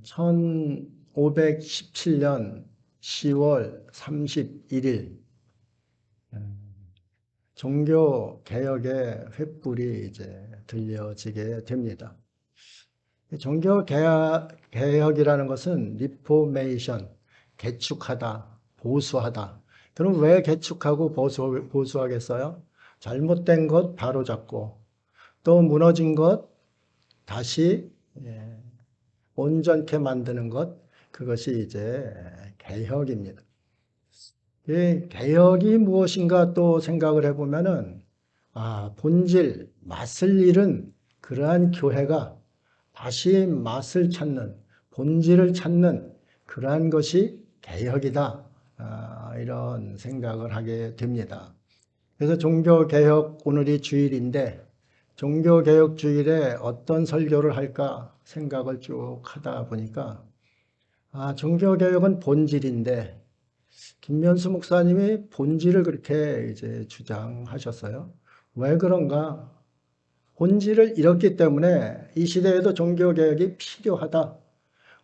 1517년 10월 31일 종교 개혁의 횃불이 이제 들려지게 됩니다. 종교 개혁이라는 것은 리포메이션, 개축하다, 보수하다. 그럼 왜 개축하고 보수하겠어요? 잘못된 것 바로잡고 또 무너진 것 다시 온전케 만드는 것, 그것이 이제 개혁입니다. 이 개혁이 무엇인가 또 생각을 해보면은, 본질, 맛을 잃은 그러한 교회가 다시 맛을 찾는, 본질을 찾는 그러한 것이 개혁이다. 이런 생각을 하게 됩니다. 그래서 종교개혁, 오늘이 주일인데, 종교개혁 주일에 어떤 설교를 할까 생각을 쭉 하다 보니까, 종교개혁은 본질인데, 김면수 목사님이 본질을 그렇게 이제 주장하셨어요. 왜 그런가? 본질을 잃었기 때문에 이 시대에도 종교개혁이 필요하다.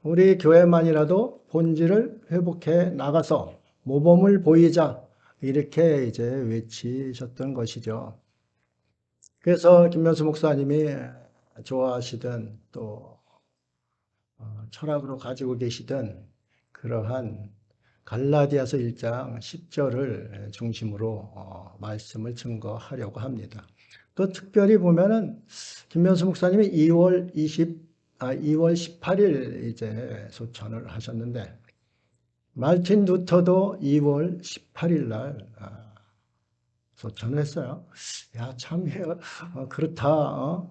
우리 교회만이라도 본질을 회복해 나가서 모범을 보이자. 이렇게 이제 외치셨던 것이죠. 그래서 김면수 목사님이 좋아하시던 또 철학으로 가지고 계시던 그러한 갈라디아서 1장 10절을 중심으로 말씀을 증거하려고 합니다. 또 특별히 보면은 김면수 목사님이 2월 18일 이제 소천을 하셨는데 말틴 루터도 2월 18일 날 소천을 했어요. 야, 참 그렇다.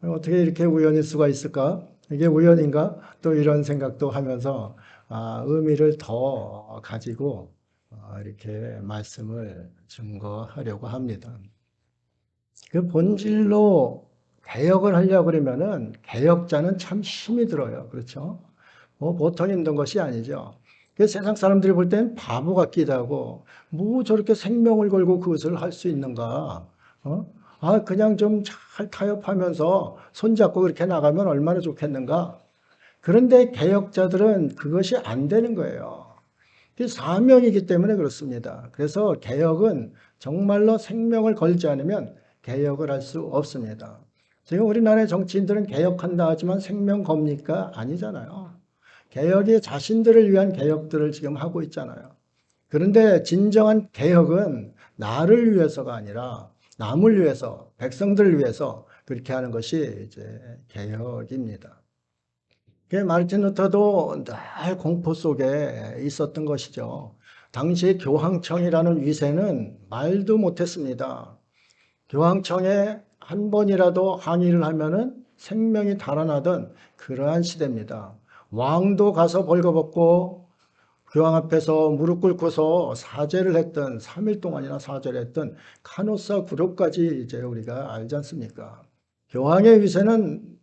어떻게 이렇게 우연일 수가 있을까? 이게 우연인가? 또 이런 생각도 하면서 의미를 더 가지고 이렇게 말씀을 증거하려고 합니다. 그 본질로 개혁을 하려고 그러면은 개혁자는 참 힘이 들어요. 그렇죠? 뭐 보통 힘든 것이 아니죠. 그 세상 사람들이 볼 땐 바보 같기도 하고, 뭐 저렇게 생명을 걸고 그것을 할 수 있는가? 그냥 좀 잘 타협하면서 손잡고 그렇게 나가면 얼마나 좋겠는가? 그런데 개혁자들은 그것이 안 되는 거예요. 그게 사명이기 때문에 그렇습니다. 그래서 개혁은 정말로 생명을 걸지 않으면 개혁을 할 수 없습니다. 지금 우리나라의 정치인들은 개혁한다 하지만 생명 겁니까? 아니잖아요. 개혁이 자신들을 위한 개혁들을 지금 하고 있잖아요. 그런데 진정한 개혁은 나를 위해서가 아니라 남을 위해서, 백성들을 위해서 그렇게 하는 것이 이제 개혁입니다. 마르틴 루터도 늘 공포 속에 있었던 것이죠. 당시 교황청이라는 위세는 말도 못했습니다. 교황청에 한 번이라도 항의를 하면은 생명이 달아나던 그러한 시대입니다. 왕도 가서 벌거벗고 교황 앞에서 무릎 꿇고서 사죄를 했던 3일 동안이나 사죄를 했던 카노사 굴업까지 이제 우리가 알지 않습니까? 교황의 위세는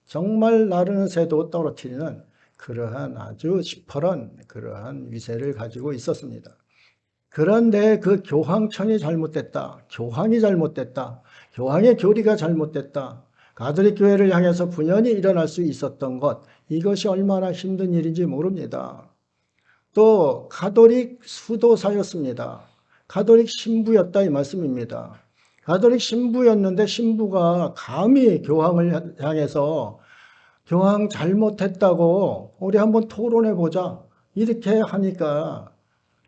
정말 나르는 새도 떨어뜨리는 그러한 아주 시퍼런 그러한 위세를 가지고 있었습니다. 그런데 그 교황청이 잘못됐다. 교황이 잘못됐다. 교황의 교리가 잘못됐다. 가톨릭 교회를 향해서 분연히 일어날 수 있었던 것, 이것이 얼마나 힘든 일인지 모릅니다. 또 가톨릭 수도사였습니다. 가톨릭 신부였다 이 말씀입니다. 가톨릭 신부였는데 신부가 감히 교황을 향해서 교황 잘못했다고 우리 한번 토론해 보자 이렇게 하니까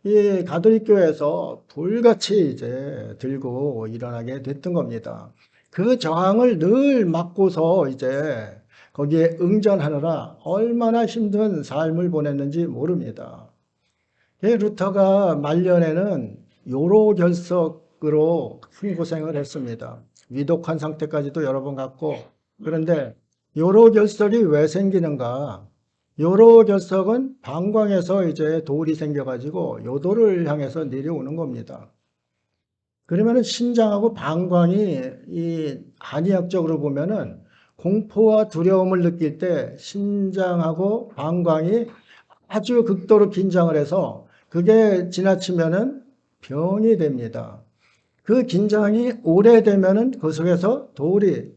이 가톨릭 교회에서 불같이 이제 들고 일어나게 됐던 겁니다. 그 저항을 늘 막고서 이제 거기에 응전하느라 얼마나 힘든 삶을 보냈는지 모릅니다. 루터가 말년에는 요로결석으로 큰 고생을 했습니다. 위독한 상태까지도 여러 번 갔고, 그런데 요로결석이 왜 생기는가? 요로결석은 방광에서 이제 돌이 생겨가지고 요도를 향해서 내려오는 겁니다. 그러면은 신장하고 방광이 이 한의학적으로 보면은 공포와 두려움을 느낄 때 신장하고 방광이 아주 극도로 긴장을 해서 그게 지나치면은 병이 됩니다. 그 긴장이 오래되면은 그 속에서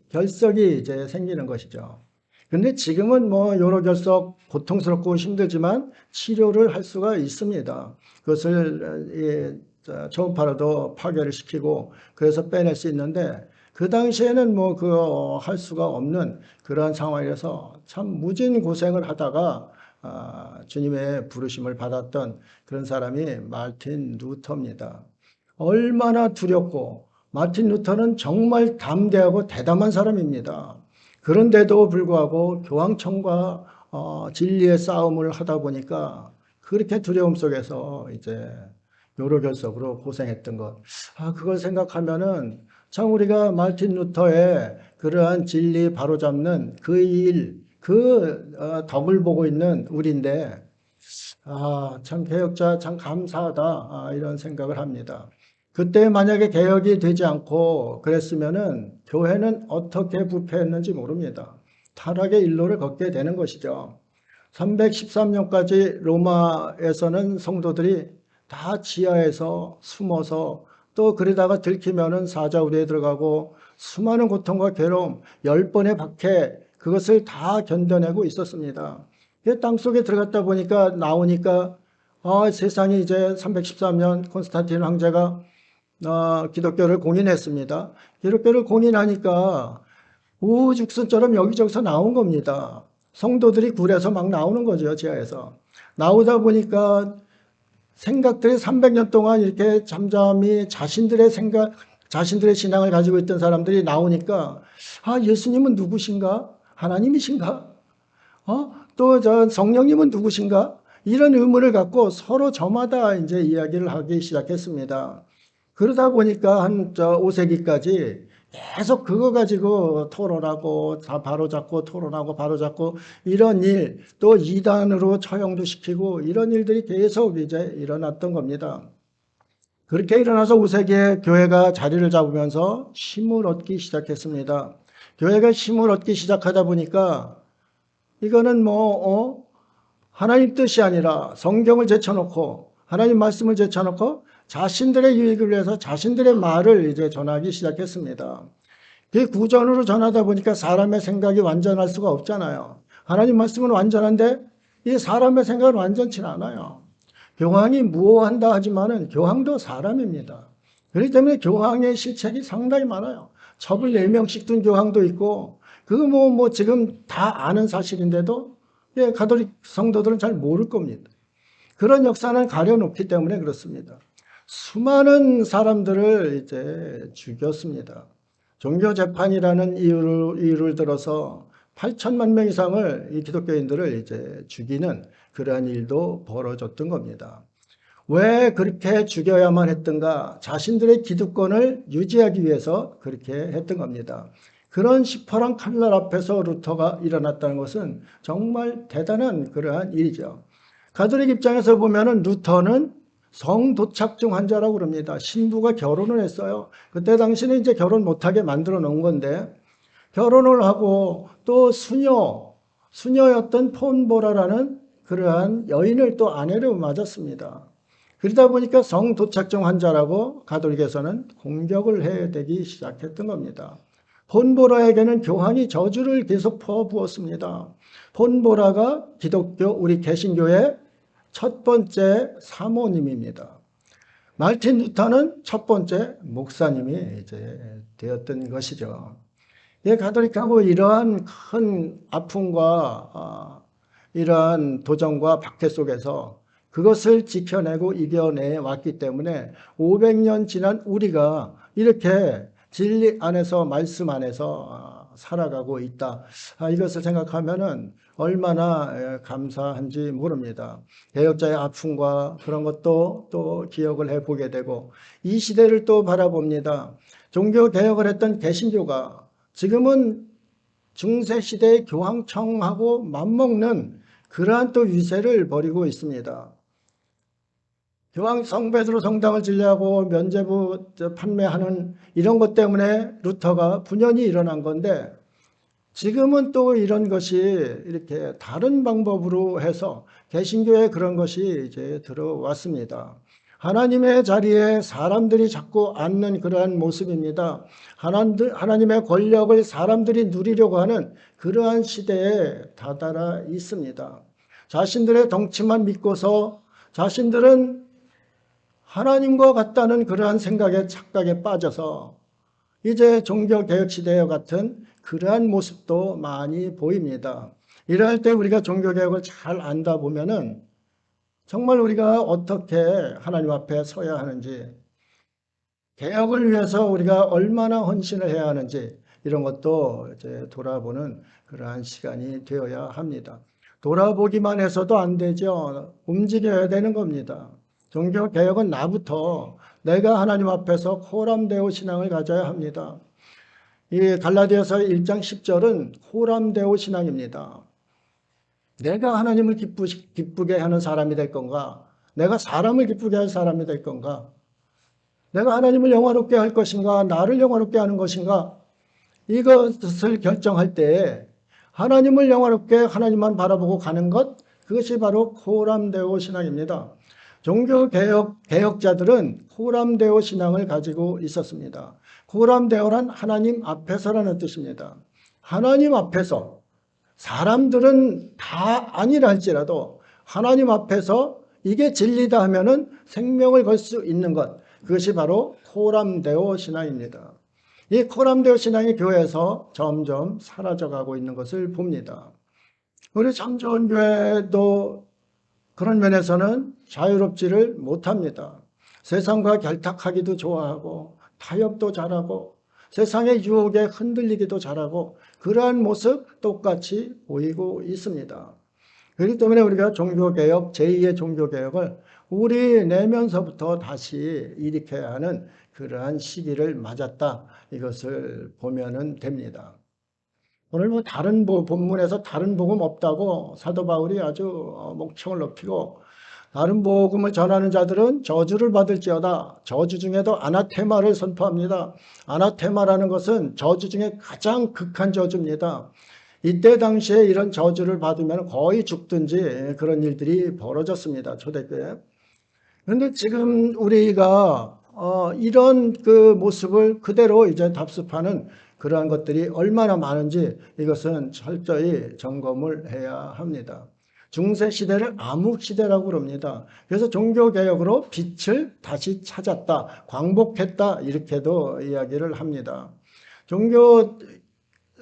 결석이 이제 생기는 것이죠. 근데 지금은 뭐 여러 결석 고통스럽고 힘들지만 치료를 할 수가 있습니다. 그것을 초음파로도 파괴를 시키고 그래서 빼낼 수 있는데 그 당시에는 뭐 그 할 수가 없는 그러한 상황이라서 참 무진 고생을 하다가 주님의 부르심을 받았던 그런 사람이 마틴 루터입니다. 얼마나 두렵고 마틴 루터는 정말 담대하고 대담한 사람입니다. 그런데도 불구하고 교황청과 진리의 싸움을 하다 보니까 그렇게 두려움 속에서 이제 요로결석으로 고생했던 것. 그걸 생각하면은 참 우리가 마틴 루터의 그러한 진리 바로잡는 그 일, 덕을 보고 있는 우리인데, 참 개혁자 참 감사하다. 이런 생각을 합니다. 그때 만약에 개혁이 되지 않고 그랬으면은 교회는 어떻게 부패했는지 모릅니다. 타락의 일로를 걷게 되는 것이죠. 313년까지 로마에서는 성도들이 다 지하에서 숨어서 또 그러다가 들키면은 사자우리에 들어가고 수많은 고통과 괴로움, 10번의 박해, 그것을 다 견뎌내고 있었습니다. 땅속에 들어갔다 보니까 나오니까 세상이 이제 313년 콘스탄틴 황제가 기독교를 공인했습니다. 기독교를 공인하니까 우후죽순처럼 여기저기서 나온 겁니다. 성도들이 굴에서 막 나오는 거죠, 지하에서. 나오다 보니까 생각들이 300년 동안 이렇게 잠잠히 자신들의 생각, 자신들의 신앙을 가지고 있던 사람들이 나오니까, 예수님은 누구신가? 하나님이신가? 또 저 성령님은 누구신가? 이런 의문을 갖고 서로 저마다 이제 이야기를 하기 시작했습니다. 그러다 보니까 한 5세기까지 계속 그거 가지고 토론하고 다 바로잡고 토론하고 바로잡고 이런 일, 또 이단으로 처형도 시키고 이런 일들이 계속 이제 일어났던 겁니다. 그렇게 일어나서 5세기에 교회가 자리를 잡으면서 힘을 얻기 시작했습니다. 교회가 힘을 얻기 시작하다 보니까 이거는 하나님 뜻이 아니라 성경을 제쳐놓고 하나님 말씀을 제쳐놓고 자신들의 유익을 위해서 자신들의 말을 이제 전하기 시작했습니다. 그 구전으로 전하다 보니까 사람의 생각이 완전할 수가 없잖아요. 하나님 말씀은 완전한데 이 사람의 생각은 완전치 않아요. 교황이 무엇한다 하지만은 교황도 사람입니다. 그렇기 때문에 교황의 실책이 상당히 많아요. 첩을 4명씩 둔 교황도 있고 그거 뭐 지금 다 아는 사실인데도 가톨릭 성도들은 잘 모를 겁니다. 그런 역사는 가려놓기 때문에 그렇습니다. 수많은 사람들을 이제 죽였습니다. 종교재판이라는 이유를 들어서 8천만 명 이상을 이 기독교인들을 이제 죽이는 그러한 일도 벌어졌던 겁니다. 왜 그렇게 죽여야만 했던가? 자신들의 기득권을 유지하기 위해서 그렇게 했던 겁니다. 그런 시퍼런 칼날 앞에서 루터가 일어났다는 것은 정말 대단한 그러한 일이죠. 가톨릭 입장에서 보면은 루터는 성도착증 환자라고 그럽니다. 신부가 결혼을 했어요. 그때 당시는 이제 결혼 못하게 만들어 놓은 건데 결혼을 하고 또 수녀였던 폰보라라는 그러한 여인을 또 아내로 맞았습니다. 그러다 보니까 성도착증 환자라고 가톨릭에서는 공격을 해야 되기 시작했던 겁니다. 폰보라에게는 교황이 저주를 계속 퍼부었습니다. 폰보라가 기독교 우리 개신교의 첫 번째 사모님입니다. 마틴 루터는 첫 번째 목사님이 이제 되었던 것이죠. 가톨릭하고 이러한 큰 아픔과 이러한 도전과 박해 속에서 그것을 지켜내고 이겨내 왔기 때문에 500년 지난 우리가 이렇게 진리 안에서 말씀 안에서 살아가고 있다. 이것을 생각하면은 얼마나 감사한지 모릅니다. 개혁자의 아픔과 그런 것도 또 기억을 해보게 되고 이 시대를 또 바라봅니다. 종교 개혁을 했던 개신교가 지금은 중세시대의 교황청하고 맞먹는 그러한 또 유세를 벌이고 있습니다. 교황 성베드로 성당을 진리하고 면죄부 판매하는 이런 것 때문에 루터가 분연이 일어난 건데 지금은 또 이런 것이 이렇게 다른 방법으로 해서 개신교에 그런 것이 이제 들어왔습니다. 하나님의 자리에 사람들이 자꾸 앉는 그러한 모습입니다. 하나님의 권력을 사람들이 누리려고 하는 그러한 시대에 다다라 있습니다. 자신들의 덩치만 믿고서 자신들은 하나님과 같다는 그러한 생각에 착각에 빠져서 이제 종교개혁 시대와 같은 그러한 모습도 많이 보입니다. 이럴 때 우리가 종교개혁을 잘 안다 보면은 정말 우리가 어떻게 하나님 앞에 서야 하는지, 개혁을 위해서 우리가 얼마나 헌신을 해야 하는지 이런 것도 이제 돌아보는 그러한 시간이 되어야 합니다. 돌아보기만 해서도 안 되죠. 움직여야 되는 겁니다. 종교개혁은 나부터 내가 하나님 앞에서 호람되어 신앙을 가져야 합니다. 이 갈라디아서 1장 10절은 호람되어 신앙입니다. 내가 하나님을 기쁘게 하는 사람이 될 건가? 내가 사람을 기쁘게 할 사람이 될 건가? 내가 하나님을 영화롭게 할 것인가? 나를 영화롭게 하는 것인가? 이것을 결정할 때 하나님을 영화롭게 하나님만 바라보고 가는 것, 그것이 바로 호람되어 신앙입니다. 종교개혁자들은 호람되어 신앙을 가지고 있었습니다. 호람되어란 하나님 앞에서라는 뜻입니다. 하나님 앞에서 사람들은 다 아니라 할지라도 하나님 앞에서 이게 진리다 하면은 생명을 걸 수 있는 것, 그것이 바로 코람데오 신앙입니다. 이 코람데오 신앙이 교회에서 점점 사라져가고 있는 것을 봅니다. 우리 참 좋은 교회도 그런 면에서는 자유롭지를 못합니다. 세상과 결탁하기도 좋아하고 타협도 잘하고 세상의 유혹에 흔들리기도 잘하고 그러한 모습 똑같이 보이고 있습니다. 그렇기 때문에 우리가 종교개혁, 제2의 종교개혁을 우리 내면서부터 다시 일으켜야 하는 그러한 시기를 맞았다. 이것을 보면 됩니다. 오늘 다른 본문에서 다른 복음 없다고 사도 바울이 아주 목청을 높이고 다른 복음을 전하는 자들은 저주를 받을지어다. 저주 중에도 아나테마를 선포합니다. 아나테마라는 것은 저주 중에 가장 극한 저주입니다. 이때 당시에 이런 저주를 받으면 거의 죽든지 그런 일들이 벌어졌습니다. 초대교회. 그런데 지금 우리가 이런 그 모습을 그대로 이제 답습하는 그러한 것들이 얼마나 많은지 이것은 철저히 점검을 해야 합니다. 중세 시대를 암흑 시대라고 그럽니다. 그래서 종교개혁으로 빛을 다시 찾았다, 광복했다 이렇게도 이야기를 합니다.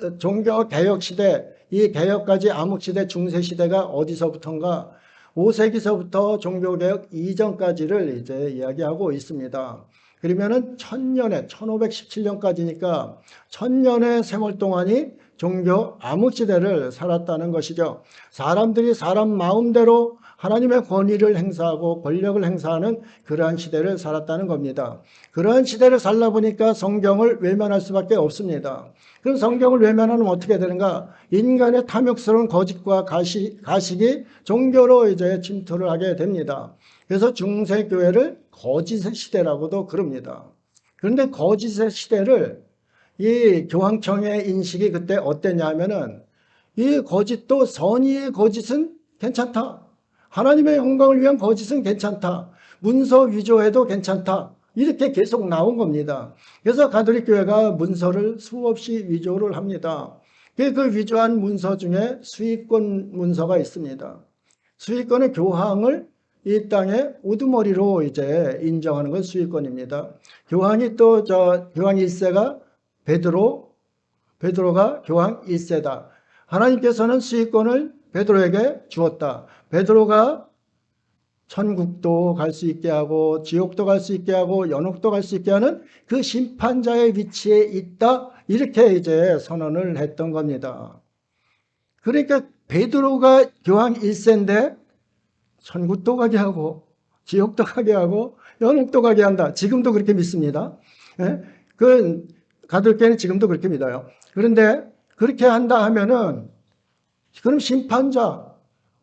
종교개혁 시대, 이 개혁까지 암흑 시대, 중세 시대가 어디서부터인가? 5세기서부터 종교개혁 이전까지를 이제 이야기하고 있습니다. 그러면은 1000년에 1517년까지니까 1000년의 세월 동안이 종교 암흑시대를 살았다는 것이죠. 사람들이 사람 마음대로 하나님의 권위를 행사하고 권력을 행사하는 그러한 시대를 살았다는 겁니다. 그러한 시대를 살다 보니까 성경을 외면할 수밖에 없습니다. 그럼 성경을 외면하면 어떻게 되는가? 인간의 탐욕스러운 거짓과 가식이 종교로 이제 침투를 하게 됩니다. 그래서 중세교회를 거짓의 시대라고도 그럽니다. 그런데 거짓의 시대를 이 교황청의 인식이 그때 어땠냐면은 이 거짓도 선의의 거짓은 괜찮다. 하나님의 영광을 위한 거짓은 괜찮다. 문서 위조해도 괜찮다. 이렇게 계속 나온 겁니다. 그래서 가톨릭 교회가 문서를 수없이 위조를 합니다. 그 위조한 문서 중에 수익권 문서가 있습니다. 수익권은 교황을 이 땅에 우두머리로 이제 인정하는 건 수익권입니다. 교황이 또 교황 1세가 베드로가 교황 1세다. 하나님께서는 수익권을 베드로에게 주었다. 베드로가 천국도 갈 수 있게 하고 지옥도 갈 수 있게 하고 연옥도 갈 수 있게 하는 그 심판자의 위치에 있다. 이렇게 이제 선언을 했던 겁니다. 그러니까 베드로가 교황 1세인데 천국도 가게 하고 지옥도 가게 하고 연옥도 가게 한다. 지금도 그렇게 믿습니다. 예? 그 가톨릭교회는 지금도 그렇게 믿어요. 그런데 그렇게 한다 하면은 그럼 심판자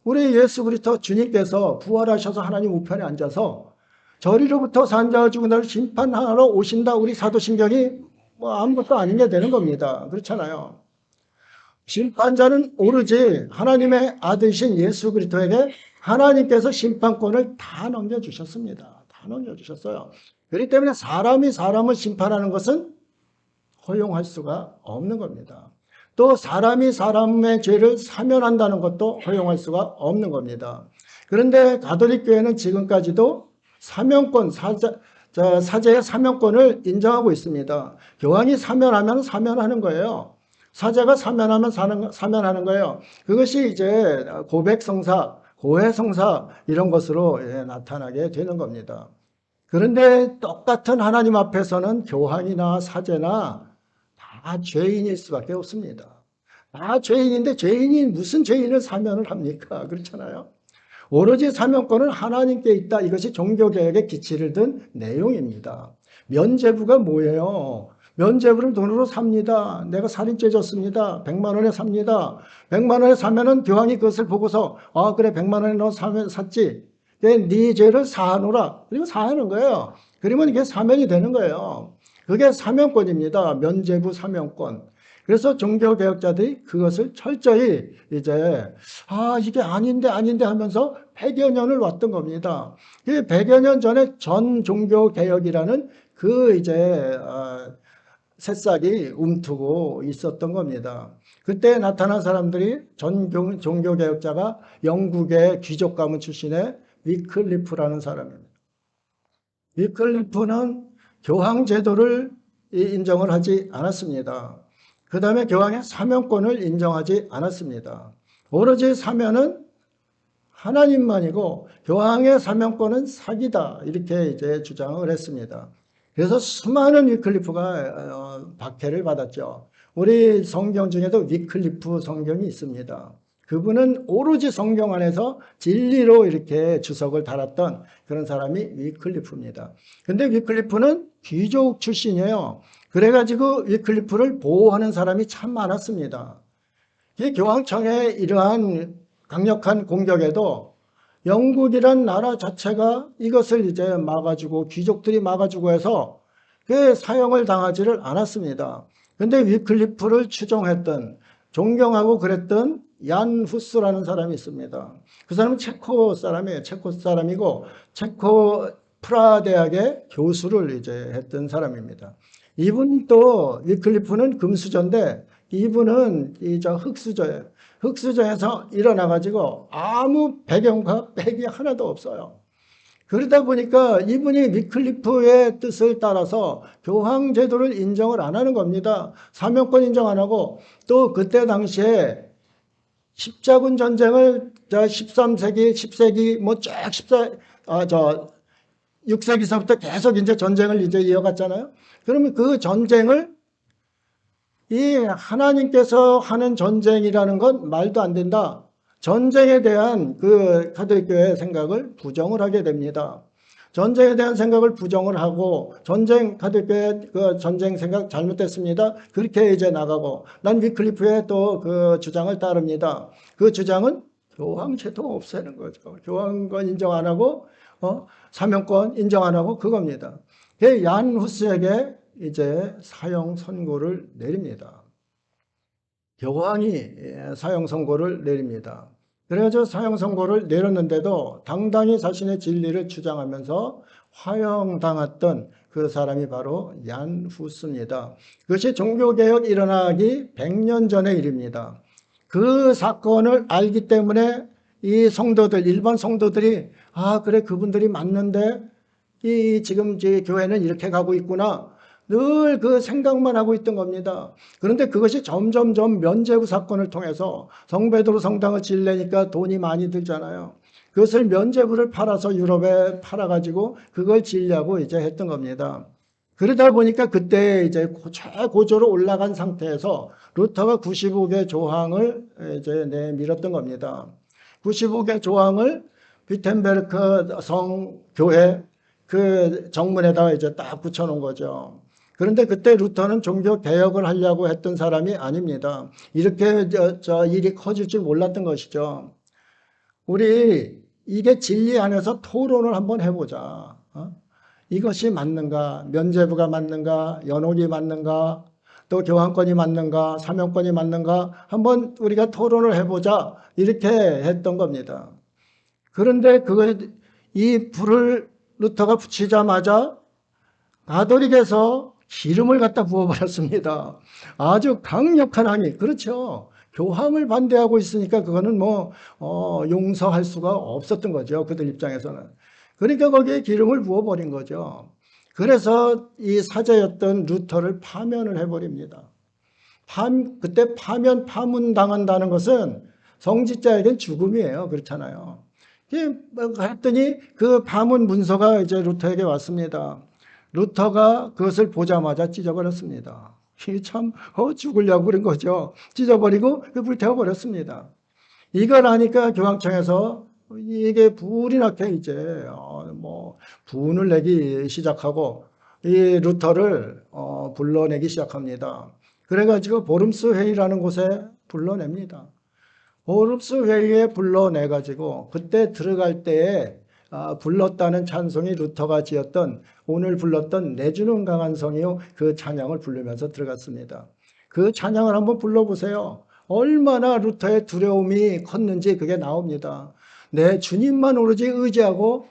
우리 예수 그리스도 주님께서 부활하셔서 하나님 우편에 앉아서 저리로부터 산자와 죽은 자를 심판하러 오신다. 우리 사도신경이 뭐 아무것도 아닌 게 되는 겁니다. 그렇잖아요. 심판자는 오로지 하나님의 아들이신 예수 그리스도에게 하나님께서 심판권을 다 넘겨주셨습니다. 다 환원해 주셨어요. 그렇기 때문에 사람이 사람을 심판하는 것은 허용할 수가 없는 겁니다. 또 사람이 사람의 죄를 사면한다는 것도 허용할 수가 없는 겁니다. 그런데 가톨릭 교회는 지금까지도 사면권, 사제의 사면권을 인정하고 있습니다. 교황이 사면하면 사면하는 거예요. 사제가 사면하면 사면하는 거예요. 그것이 이제 고백성사, 고해성사 이런 것으로 나타나게 되는 겁니다. 그런데 똑같은 하나님 앞에서는 교황이나 사제나 다 죄인일 수밖에 없습니다. 다 죄인인데 죄인이 무슨 죄인을 사면을 합니까? 그렇잖아요. 오로지 사면권은 하나님께 있다. 이것이 종교개혁의 기치를 든 내용입니다. 면죄부가 뭐예요? 면죄부를 돈으로 삽니다. 내가 살인죄 졌습니다. 100만 원에 삽니다. 100만 원에 사면은 교황이 그것을 보고서 아 그래 100만 원에 너 샀지. 네 죄를 사하노라. 그리고 사하는 거예요. 그러면 이게 사면이 되는 거예요. 그게 사면권입니다. 면죄부 사면권. 그래서 종교개혁자들이 그것을 철저히 이제 이게 아닌데 하면서 100여 년을 왔던 겁니다. 100여 년 전에 전 종교개혁이라는 그 이제 새싹이 움트고 있었던 겁니다. 그때 나타난 사람들이 전 종교개혁자가 영국의 귀족 가문 출신의 위클리프라는 사람입니다. 위클리프는 교황 제도를 인정을 하지 않았습니다. 그 다음에 교황의 사면권을 인정하지 않았습니다. 오로지 사면은 하나님만이고 교황의 사면권은 사기다 이렇게 이제 주장을 했습니다. 그래서 수많은 위클리프가 박해를 받았죠. 우리 성경 중에도 위클리프 성경이 있습니다. 그분은 오로지 성경 안에서 진리로 이렇게 주석을 달았던 그런 사람이 위클리프입니다. 근데 위클리프는 귀족 출신이에요. 그래가지고 위클리프를 보호하는 사람이 참 많았습니다. 이 교황청의 이러한 강력한 공격에도 영국이란 나라 자체가 이것을 이제 막아주고 귀족들이 막아주고 해서 그 사형을 당하지를 않았습니다. 근데 위클리프를 추종했던 존경하고 그랬던 얀 후스라는 사람이 있습니다. 그 사람은 체코 사람이에요. 체코 사람이고 체코 프라 대학의 교수를 이제 했던 사람입니다. 이분도 위클리프는 금수저인데 이분은 이저 흙수저예요. 흙수저에서 일어나가지고 아무 배경과 백이 하나도 없어요. 그러다 보니까 이분이 위클리프의 뜻을 따라서 교황 제도를 인정을 안 하는 겁니다. 사면권 인정 안 하고 또 그때 당시에 십자군 전쟁을 13세기, 10세기 뭐쫙 6세기서부터 계속 이제 전쟁을 이제 이어갔잖아요. 그러면 그 전쟁을 이 하나님께서 하는 전쟁이라는 건 말도 안 된다. 전쟁에 대한 그 가톨릭교회의 생각을 부정을 하게 됩니다. 전쟁에 대한 생각을 부정을 하고 가톨릭교회 그 전쟁 생각 잘못됐습니다. 그렇게 이제 나가고 난 위클리프의 또 그 주장을 따릅니다. 그 주장은 교황제도 없애는 거죠. 교황권 인정 안 하고 사면권 인정 안 하고 그겁니다. 얀 후스에게 이제 사형 선고를 내립니다. 교황이 사형 선고를 내립니다. 그래서 사형 선고를 내렸는데도 당당히 자신의 진리를 주장하면서 화형당했던 그 사람이 바로 얀 후스입니다. 그것이 종교개혁 일어나기 100년 전의 일입니다. 그 사건을 알기 때문에 이 성도들, 일반 성도들이 그래 그분들이 맞는데 지금 교회는 이렇게 가고 있구나. 늘 그 생각만 하고 있던 겁니다. 그런데 그것이 점점점 면죄부 사건을 통해서 성베드로 성당을 지으려니까 돈이 많이 들잖아요. 그것을 면죄부를 팔아서 유럽에 팔아가지고 그걸 지으려고 이제 했던 겁니다. 그러다 보니까 그때 이제 최고조로 올라간 상태에서 루터가 95개 조항을 이제 내밀었던 겁니다. 95개 조항을 비텐베르크 성교회 그 정문에다가 이제 딱 붙여놓은 거죠. 그런데 그때 루터는 종교 개혁을 하려고 했던 사람이 아닙니다. 이렇게 일이 커질 줄 몰랐던 것이죠. 우리 이게 진리 안에서 토론을 한번 해보자. 이것이 맞는가? 면죄부가 맞는가? 연옥이 맞는가? 또 교황권이 맞는가? 사면권이 맞는가? 한번 우리가 토론을 해보자. 이렇게 했던 겁니다. 그런데 이 불을 루터가 붙이자마자 가톨릭에서 기름을 갖다 부어버렸습니다. 아주 강력한 항의. 그렇죠. 교황을 반대하고 있으니까 그거는 용서할 수가 없었던 거죠. 그들 입장에서는. 그러니까 거기에 기름을 부어버린 거죠. 그래서 이 사자였던 루터를 파면을 해버립니다. 그때 파문당한다는 것은 성직자에겐 죽음이에요. 그렇잖아요. 그랬더니 그 파문 문서가 이제 루터에게 왔습니다. 루터가 그것을 보자마자 찢어버렸습니다. 이게 참 죽으려고 그런 거죠. 찢어버리고 불태워버렸습니다. 이걸 하니까 교황청에서 이게 불이 나게 이제 분을 내기 시작하고 이 루터를 불러내기 시작합니다. 그래가지고 보름스 회의라는 곳에 불러냅니다. 보름스 회의에 불러내가지고 그때 들어갈 때에 불렀다는 찬송이 루터가 지었던 오늘 불렀던 내 주는 강한 성이요 그 찬양을 부르면서 들어갔습니다. 그 찬양을 한번 불러보세요. 얼마나 루터의 두려움이 컸는지 그게 나옵니다. 내 주님만 오로지 의지하고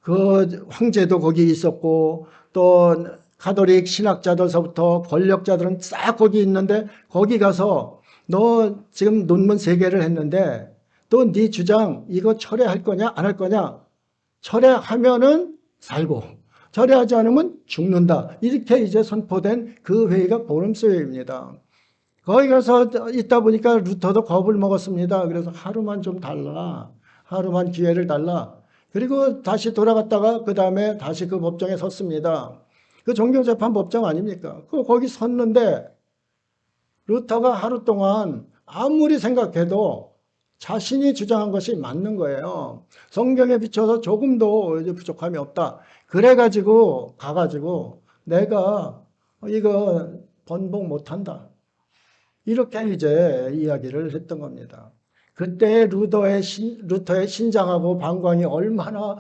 그 황제도 거기 있었고 또 가톨릭 신학자들서부터 권력자들은 싹 거기 있는데 거기 가서 너 지금 논문 3개를 했는데 또 네 주장 이거 철회할 거냐 안 할 거냐? 철회하면은 살고 철회하지 않으면 죽는다. 이렇게 이제 선포된 그 회의가 보름스 회의입니다. 거기 가서 있다 보니까 루터도 겁을 먹었습니다. 그래서 하루만 좀 달라. 하루만 기회를 달라. 그리고 다시 돌아갔다가 그 다음에 다시 그 법정에 섰습니다. 그 종교재판 법정 아닙니까? 거기 섰는데 루터가 하루 동안 아무리 생각해도 자신이 주장한 것이 맞는 거예요. 성경에 비춰서 조금도 이제 부족함이 없다. 그래가지고 가가지고 내가 이거 번복 못한다. 이렇게 이제 이야기를 했던 겁니다. 그때 루터의 신장하고 방광이 얼마나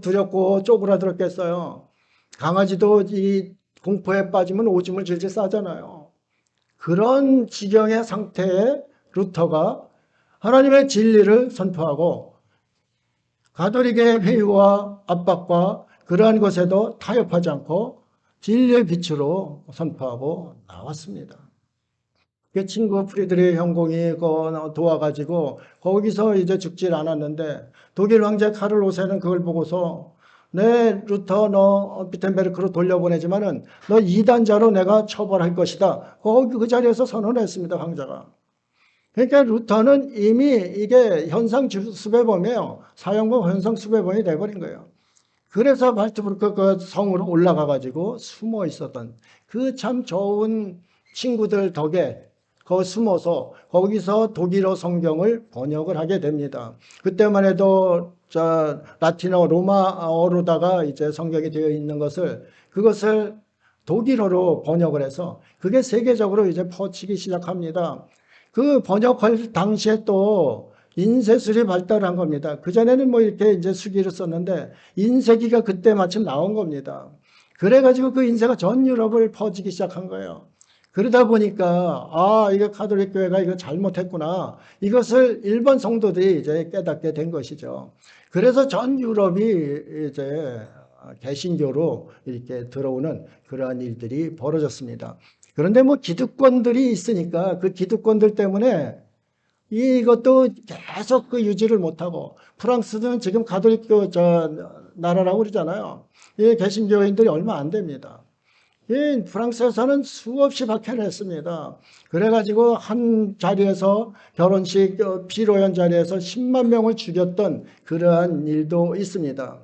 두렵고 쪼그라들었겠어요. 강아지도 이 공포에 빠지면 오줌을 질질 싸잖아요. 그런 지경의 상태에 루터가 하나님의 진리를 선포하고 가톨릭의 회의와 압박과 그러한 것에도 타협하지 않고 진리의 빛으로 선포하고 나왔습니다. 그 친구 프리드리히 형공이 도와가지고 거기서 이제 죽질 않았는데 독일 황제 카를 5세는 그걸 보고서 네 루터 너 비텐베르크로 돌려보내지만은 너 이단자로 내가 처벌할 것이다. 거기 그 자리에서 선언했습니다. 황제가. 그러니까 루터는 이미 이게 현상 수배범이에요. 사형범 현상 수배범이 돼버린 거예요. 그래서 발트부르크 그 성으로 올라가 가지고 숨어 있었던 그 참 좋은 친구들 덕에 거 숨어서 거기서 독일어 성경을 번역을 하게 됩니다. 그때만 해도 라틴어 로마어로다가 이제 성경이 되어 있는 그것을 독일어로 번역을 해서 그게 세계적으로 이제 퍼지기 시작합니다. 그 번역할 당시에 또 인쇄술이 발달한 겁니다. 그전에는 이렇게 이제 수기를 썼는데 인쇄기가 그때 마침 나온 겁니다. 그래가지고 그 인쇄가 전 유럽을 퍼지기 시작한 거예요. 그러다 보니까 이거 가톨릭 교회가 이거 잘못했구나. 이것을 일반 성도들이 이제 깨닫게 된 것이죠. 그래서 전 유럽이 이제 개신교로 이렇게 들어오는 그러한 일들이 벌어졌습니다. 그런데 기득권들이 있으니까 그 기득권들 때문에 이것도 계속 그 유지를 못하고 프랑스는 지금 가톨릭교 나라라고 그러잖아요. 이 개신교인들이 얼마 안 됩니다. 이 프랑스에서는 수없이 박해를 했습니다. 그래가지고 한 자리에서 결혼식 피로연 자리에서 10만 명을 죽였던 그러한 일도 있습니다.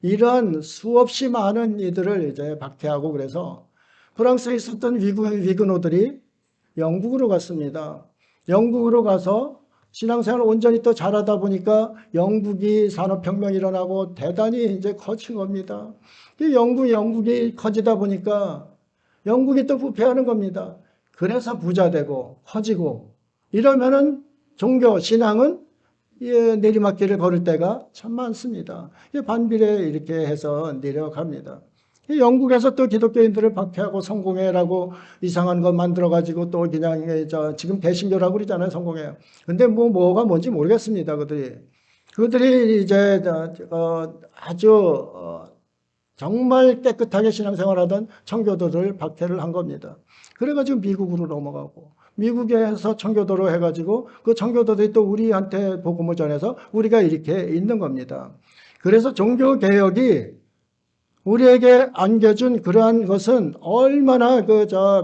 이러한 수없이 많은 이들을 이제 박해하고 그래서 프랑스에 있었던 위그노들이 영국으로 갔습니다. 영국으로 가서 신앙생활을 온전히 또 잘하다 보니까 영국이 산업혁명이 일어나고 대단히 이제 커진 겁니다. 영국이 커지다 보니까 영국이 또 부패하는 겁니다. 그래서 부자 되고 커지고 이러면은 종교, 신앙은 내리막길을 걸을 때가 참 많습니다. 반비례 이렇게 해서 내려갑니다. 영국에서 또 기독교인들을 박해하고 성공회라고 이상한 거 만들어가지고 또 그냥 지금 개신교라고 그러잖아요, 성공회. 근데 뭐가 뭔지 모르겠습니다, 그들이. 그들이 이제 아주 정말 깨끗하게 신앙생활하던 청교도를 박해를 한 겁니다. 그래가지고 미국으로 넘어가고 미국에서 청교도로 해가지고 그 청교도들이 또 우리한테 복음을 전해서 우리가 이렇게 있는 겁니다. 그래서 종교개혁이 우리에게 안겨준 그러한 것은 얼마나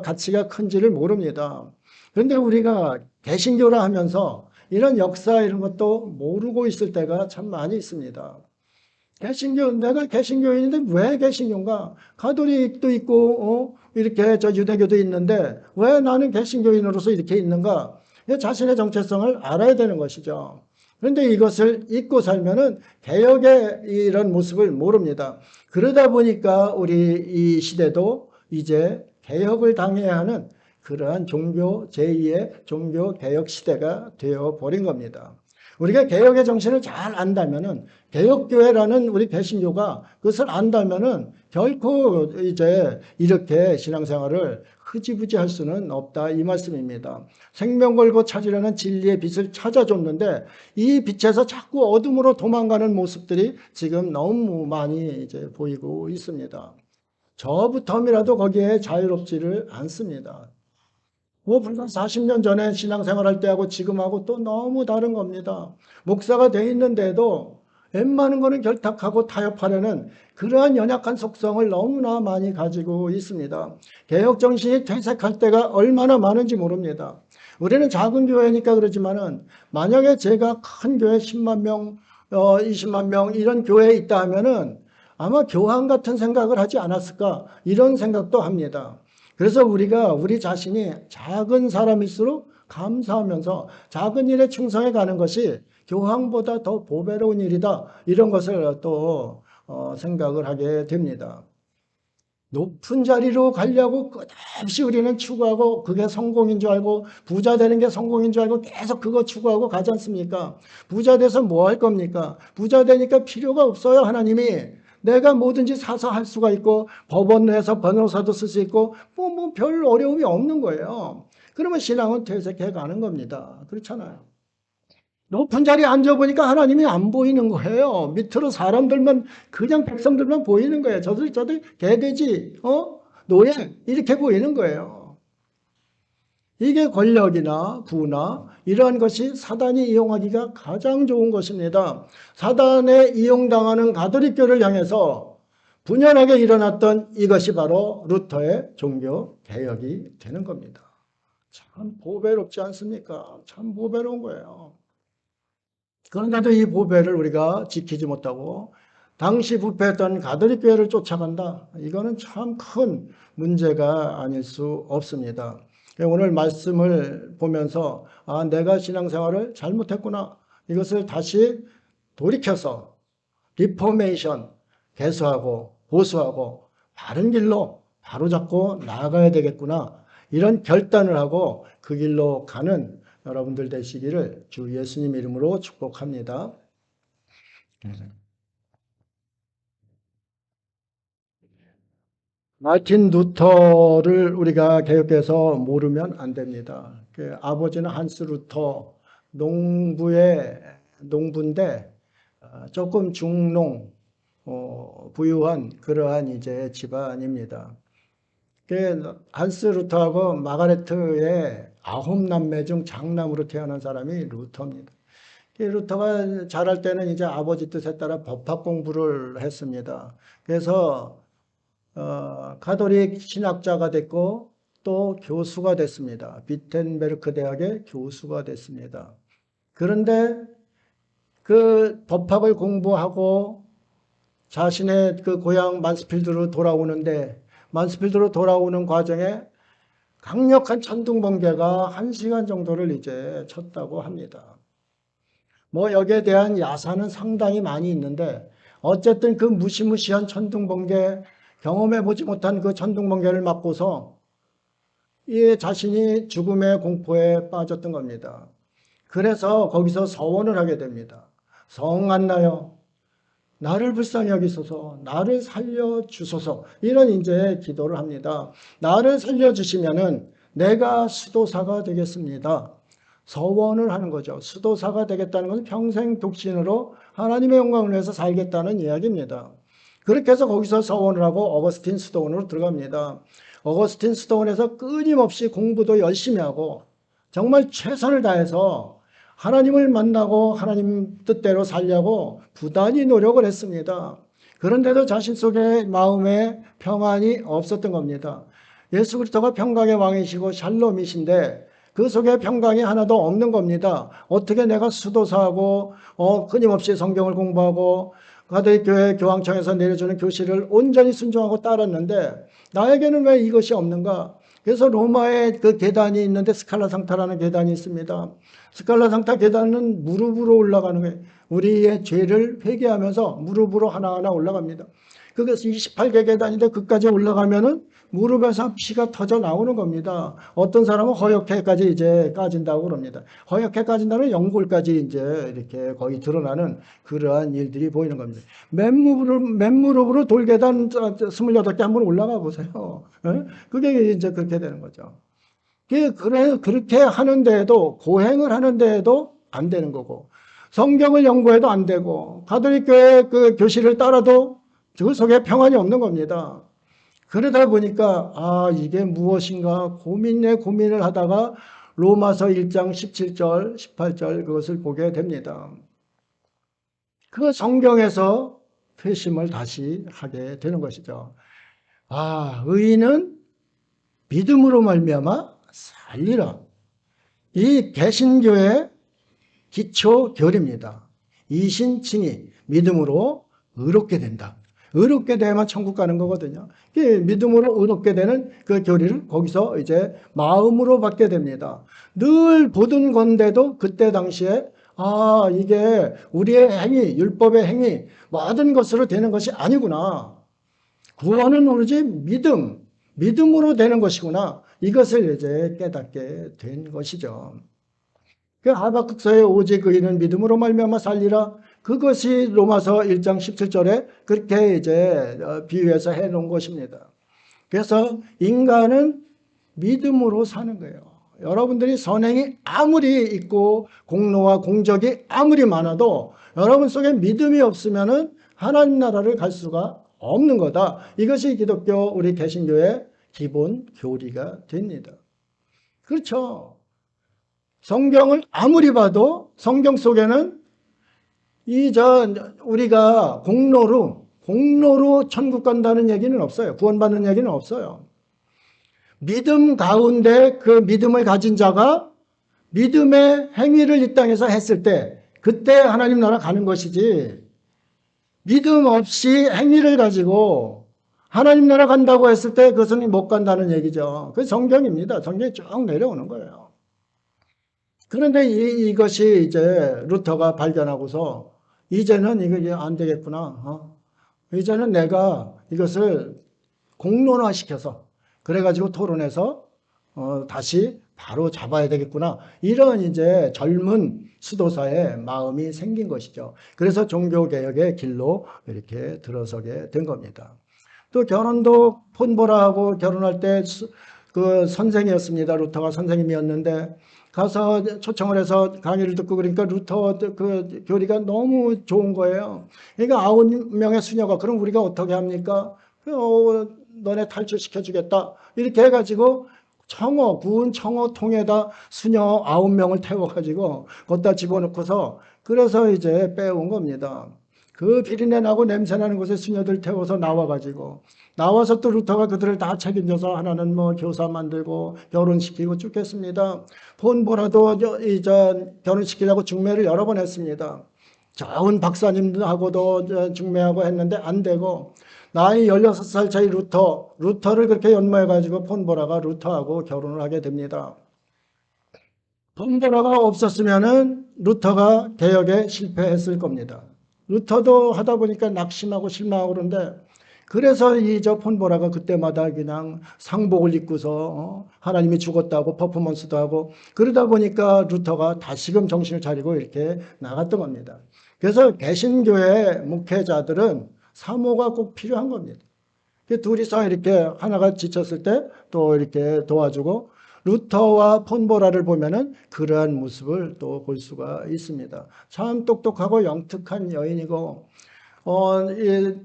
가치가 큰지를 모릅니다. 그런데 우리가 개신교라 하면서 이런 역사 이런 것도 모르고 있을 때가 참 많이 있습니다. 내가 개신교인인데 왜 개신교인가? 가톨릭도 있고, 이렇게 유대교도 있는데 왜 나는 개신교인으로서 이렇게 있는가? 자신의 정체성을 알아야 되는 것이죠. 그런데 이것을 잊고 살면은 개혁의 이런 모습을 모릅니다. 그러다 보니까 우리 이 시대도 이제 개혁을 당해야 하는 그러한 제2의 종교 개혁 시대가 되어 버린 겁니다. 우리가 개혁의 정신을 잘 안다면은 개혁교회라는 우리 개신교가 그것을 안다면은 결코 이제 이렇게 신앙생활을 흐지부지 할 수는 없다 이 말씀입니다. 생명 걸고 찾으려는 진리의 빛을 찾아줬는데 이 빛에서 자꾸 어둠으로 도망가는 모습들이 지금 너무 많이 이제 보이고 있습니다. 저부터이라도 거기에 자유롭지를 않습니다. 불과 40년 전에 신앙생활할 때하고 지금하고 또 너무 다른 겁니다. 목사가 돼 있는데도 웬만한 거는 결탁하고 타협하려는 그러한 연약한 속성을 너무나 많이 가지고 있습니다. 개혁정신이 퇴색할 때가 얼마나 많은지 모릅니다. 우리는 작은 교회니까 그러지만은 만약에 제가 큰 교회 10만 명, 20만 명 이런 교회에 있다 하면은 아마 교황 같은 생각을 하지 않았을까 이런 생각도 합니다. 그래서 우리가 우리 자신이 작은 사람일수록 감사하면서 작은 일에 충성해 가는 것이 교황보다 더 보배로운 일이다. 이런 것을 또 생각을 하게 됩니다. 높은 자리로 가려고 끝없이 우리는 추구하고 그게 성공인 줄 알고 부자 되는 게 성공인 줄 알고 계속 그거 추구하고 가지 않습니까? 부자 돼서 뭐 할 겁니까? 부자 되니까 필요가 없어요. 하나님이. 내가 뭐든지 사서 할 수가 있고 법원 내에서 변호사도 쓸 수 있고 뭐 별 어려움이 없는 거예요. 그러면 신앙은 퇴색해 가는 겁니다. 그렇잖아요. 높은 자리에 앉아보니까 하나님이 안 보이는 거예요. 밑으로 사람들만 그냥 백성들만 보이는 거예요. 저들 개돼지 노예 이렇게 보이는 거예요. 이게 권력이나 부나 이러한 것이 사단이 이용하기가 가장 좋은 것입니다. 사단에 이용당하는 가톨릭교를 향해서 분연하게 일어났던 이것이 바로 루터의 종교 개혁이 되는 겁니다. 참 보배롭지 않습니까? 참 보배로운 거예요. 그런데도 이 보배를 우리가 지키지 못하고 당시 부패했던 가톨릭 교회를 쫓아간다. 이거는 참 큰 문제가 아닐 수 없습니다. 오늘 말씀을 보면서 내가 신앙생활을 잘못했구나. 이것을 다시 돌이켜서 리포메이션 개수하고 보수하고 바른 길로 바로잡고 나아가야 되겠구나. 이런 결단을 하고 그 길로 가는 여러분들 되시기를 주 예수님 이름으로 축복합니다. 마틴 루터를 우리가 개혁해서 모르면 안 됩니다. 아버지는 한스 루터 농부인데 조금 중농 부유한 그러한 이제 집안입니다. 한스 루터하고 마가레트의 9남매 중 장남으로 태어난 사람이 루터입니다. 루터가 자랄 때는 이제 아버지 뜻에 따라 법학 공부를 했습니다. 그래서 가톨릭 신학자가 됐고 또 교수가 됐습니다. 비텐베르크 대학의 교수가 됐습니다. 그런데 그 법학을 공부하고 자신의 그 고향 만스필드로 돌아오는 과정에 강력한 천둥번개가 1시간 정도를 이제 쳤다고 합니다. 여기에 대한 야사는 상당히 많이 있는데 어쨌든 그 무시무시한 천둥번개, 경험해보지 못한 그 천둥번개를 맞고서 이 자신이 죽음의 공포에 빠졌던 겁니다. 그래서 거기서 서원을 하게 됩니다. 성안나여 나를 불쌍히 여기소서, 나를 살려주소서, 이런 이제 기도를 합니다. 나를 살려주시면은 내가 수도사가 되겠습니다. 서원을 하는 거죠. 수도사가 되겠다는 것은 평생 독신으로 하나님의 영광을 위해서 살겠다는 이야기입니다. 그렇게 해서 거기서 서원을 하고 어거스틴 수도원으로 들어갑니다. 어거스틴 수도원에서 끊임없이 공부도 열심히 하고 정말 최선을 다해서 하나님을 만나고 하나님 뜻대로 살려고 부단히 노력을 했습니다. 그런데도 자신 속에 마음에 평안이 없었던 겁니다. 예수 그리스도가 평강의 왕이시고 샬롬이신데 그 속에 평강이 하나도 없는 겁니다. 어떻게 내가 수도사하고 끊임없이 성경을 공부하고 가톨릭교회 교황청에서 내려주는 교실을 온전히 순종하고 따랐는데 나에게는 왜 이것이 없는가? 그래서 로마에 그 계단이 있는데 스칼라 상타라는 계단이 있습니다. 스칼라 상타 계단은 무릎으로 올라가는 거예요. 우리의 죄를 회개하면서 무릎으로 하나하나 올라갑니다. 그것이 28개 계단인데 그까지 올라가면은 무릎에서 피가 터져 나오는 겁니다. 어떤 사람은 허옇게까지 이제 까진다고 그럽니다. 허옇게 까진다는 연골까지 이제 이렇게 거의 드러나는 그러한 일들이 보이는 겁니다. 맨무릎으로 돌계단 28개 한번 올라가 보세요. 그게 이제 그렇게 되는 거죠. 그렇게 하는데도, 고행을 하는데도 안 되는 거고, 성경을 연구해도 안 되고, 가톨릭교회 그 교실을 따라도 그 속에 평안이 없는 겁니다. 그러다 보니까 이게 무엇인가 고민을 하다가 로마서 1장 17절 18절 그것을 보게 됩니다. 그 성경에서 회심을 다시 하게 되는 것이죠. 의인은 믿음으로 말미암아 살리라. 이 개신교의 기초 교리입니다. 이신칭의 믿음으로 의롭게 된다. 의롭게 돼야만 천국 가는 거거든요. 믿음으로 의롭게 되는 그 교리를 거기서 이제 마음으로 받게 됩니다. 늘 보던 건데도 그때 당시에 이게 우리의 행위, 율법의 행위, 모든 것으로 되는 것이 아니구나. 구원은 오로지 믿음으로 되는 것이구나. 이것을 이제 깨닫게 된 것이죠. 그 하박국서에 오직 의인은 믿음으로 말미암아 살리라. 그것이 로마서 1장 17절에 그렇게 이제 비유해서 해놓은 것입니다. 그래서 인간은 믿음으로 사는 거예요. 여러분들이 선행이 아무리 있고 공로와 공적이 아무리 많아도 여러분 속에 믿음이 없으면은 하나님 나라를 갈 수가 없는 거다. 이것이 기독교 우리 개신교의 기본 교리가 됩니다. 그렇죠. 성경을 아무리 봐도 성경 속에는 우리가 공로로 천국 간다는 얘기는 없어요. 구원받는 얘기는 없어요. 믿음 가운데 그 믿음을 가진 자가 믿음의 행위를 이 땅에서 했을 때 그때 하나님 나라 가는 것이지, 믿음 없이 행위를 가지고 하나님 나라 간다고 했을 때 그것은 못 간다는 얘기죠. 그게 성경입니다. 성경이 쭉 내려오는 거예요. 그런데 이것이 이제 루터가 발견하고서 이제는 이게 안 되겠구나. 이제는 내가 이것을 공론화시켜서 그래가지고 토론해서 다시 바로 잡아야 되겠구나. 이런 이제 젊은 수도사의 마음이 생긴 것이죠. 그래서 종교개혁의 길로 이렇게 들어서게 된 겁니다. 또 결혼도 폰보라하고 결혼할 때 그 선생이었습니다. 루터가 선생님이었는데 가서 초청을 해서 강의를 듣고 그러니까 루터 그 교리가 너무 좋은 거예요. 그러니까 9명의 수녀가 그럼 우리가 어떻게 합니까? 너네 탈출시켜 주겠다. 이렇게 해가지고 구운 청어 통에다 수녀 9명을 태워가지고 거기다 집어넣고서 그래서 이제 빼온 겁니다. 그 비린내 나고 냄새 나는 곳에 수녀들 태워서 나와서 또 루터가 그들을 다 책임져서 하나는 뭐 교사 만들고 결혼시키고 쭉 했습니다. 폰보라도 결혼시키려고 중매를 여러 번 했습니다. 좋은 박사님하고도 중매하고 했는데 안 되고, 나이 16살 차이 루터를 그렇게 연모해가지고 폰보라가 루터하고 결혼을 하게 됩니다. 폰보라가 없었으면은 루터가 개혁에 실패했을 겁니다. 루터도 하다 보니까 낙심하고 실망하고 그러는데, 그래서 폰보라가 그때마다 그냥 상복을 입고서 하나님이 죽었다고 퍼포먼스도 하고 그러다 보니까 루터가 다시금 정신을 차리고 이렇게 나갔던 겁니다. 그래서 개신교회 목회자들은 사모가 꼭 필요한 겁니다. 둘이서 이렇게 하나가 지쳤을 때 또 이렇게 도와주고, 루터와 폰보라를 보면은 그러한 모습을 또 볼 수가 있습니다. 참 똑똑하고 영특한 여인이고, 이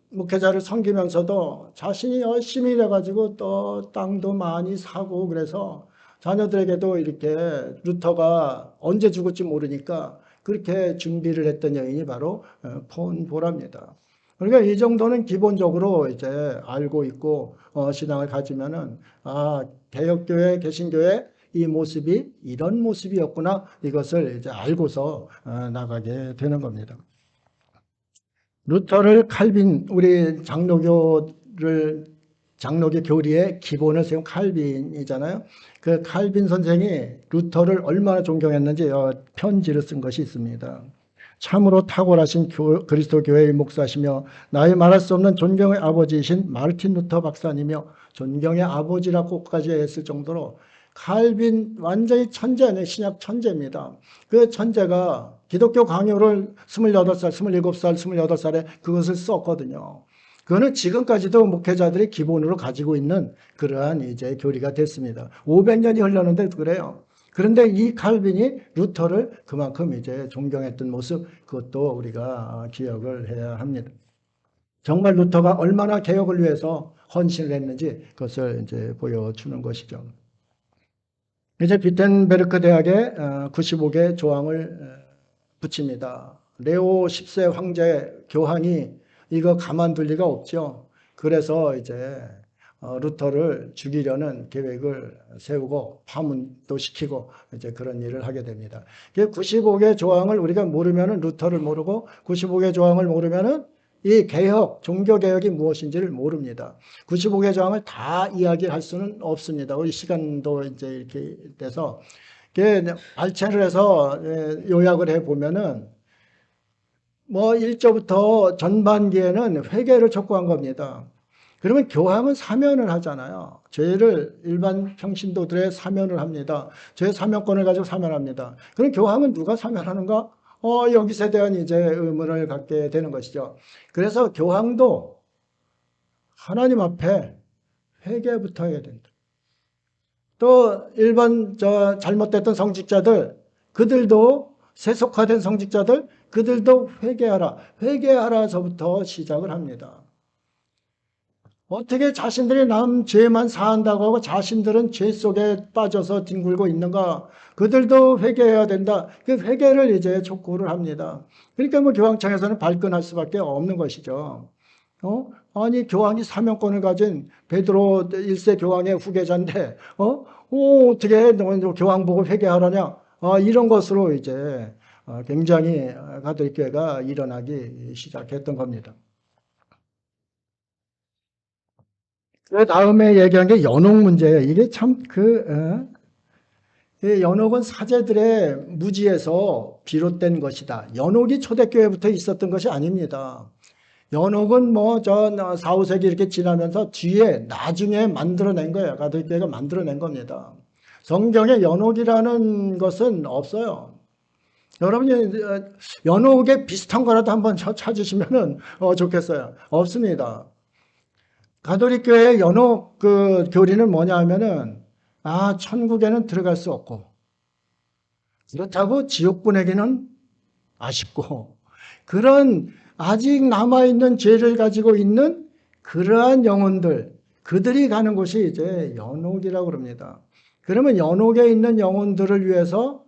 목회자를 섬기면서도 자신이 열심히 일해가지고 또 땅도 많이 사고, 그래서 자녀들에게도 이렇게 루터가 언제 죽을지 모르니까 그렇게 준비를 했던 여인이 바로 폰보라입니다. 그러니까 이 정도는 기본적으로 이제 알고 있고 신앙을 가지면은, 아, 개혁교회, 개신교회 이 모습이 이런 모습이었구나, 이것을 이제 알고서 나가게 되는 겁니다. 루터를 칼빈, 우리 장로교 교리의 기본을 세운 칼빈이잖아요. 그 칼빈 선생이 루터를 얼마나 존경했는지 편지를 쓴 것이 있습니다. 참으로 탁월하신 그리스도 교회의 목사시며 나의 말할 수 없는 존경의 아버지이신 마르틴 루터 박사님이며, 존경의 아버지라고까지 했을 정도로 칼빈 완전히 천재 아니에요. 신약 천재입니다. 그 천재가 기독교 강요를 28살, 27살, 28살에 그것을 썼거든요. 그거는 지금까지도 목회자들이 기본으로 가지고 있는 그러한 이제 교리가 됐습니다. 500년이 흘렀는데 그래요. 그런데 이 칼빈이 루터를 그만큼 이제 존경했던 모습, 그것도 우리가 기억을 해야 합니다. 정말 루터가 얼마나 개혁을 위해서 헌신을 했는지 그것을 이제 보여주는 것이죠. 이제 비텐베르크 대학에 95개 조항을 붙입니다. 레오 10세 황제 교황이 이거 가만둘 리가 없죠. 그래서 이제 루터를 죽이려는 계획을 세우고 파문도 시키고 이제 그런 일을 하게 됩니다. 95개 조항을 우리가 모르면은, 루터를 모르고 95개 조항을 모르면은 이 개혁, 종교개혁이 무엇인지를 모릅니다. 95개 조항을 다 이야기할 수는 없습니다. 우리 시간도 이제 이렇게 돼서 발췌를 해서 요약을 해보면은, 뭐 1조부터 전반기에는 회개를 촉구한 겁니다. 그러면 교황은 사면을 하잖아요. 죄를 일반 평신도들의 사면을 합니다. 죄 사면권을 가지고 사면합니다. 그럼 교황은 누가 사면하는가? 여기서 대한 이제 의문을 갖게 되는 것이죠. 그래서 교황도 하나님 앞에 회개부터 해야 된다. 또 일반 잘못됐던 성직자들, 그들도 세속화된 성직자들, 그들도 회개하라. 회개하라서부터 시작을 합니다. 어떻게 자신들이 남 죄만 사한다고 하고 자신들은 죄 속에 빠져서 뒹굴고 있는가? 그들도 회개해야 된다. 그 회개를 이제 촉구를 합니다. 그러니까 뭐 교황청에서는 발끈할 수밖에 없는 것이죠. 아니, 교황이 사명권을 가진 베드로 1세 교황의 후계자인데, 어떻게 너 교황 보고 회개하라냐? 이런 것으로 이제 굉장히 가톨릭 교회가 일어나기 시작했던 겁니다. 그 다음에 얘기한 게 연옥 문제예요. 이게 참 연옥은 사제들의 무지에서 비롯된 것이다. 연옥이 초대교회부터 있었던 것이 아닙니다. 연옥은 뭐 4, 5세기 이렇게 지나면서 뒤에 나중에 만들어낸 거예요. 가톨릭교회가 만들어낸 겁니다. 성경에 연옥이라는 것은 없어요. 여러분이 연옥에 비슷한 거라도 한번 찾으시면 좋겠어요. 없습니다. 가톨릭 교회의 연옥 교리는 뭐냐 하면은, 천국에는 들어갈 수 없고, 그렇다고 지옥 보내기는 아쉽고, 그런 아직 남아있는 죄를 가지고 있는 그러한 영혼들, 그들이 가는 곳이 이제 연옥이라고 그럽니다. 그러면 연옥에 있는 영혼들을 위해서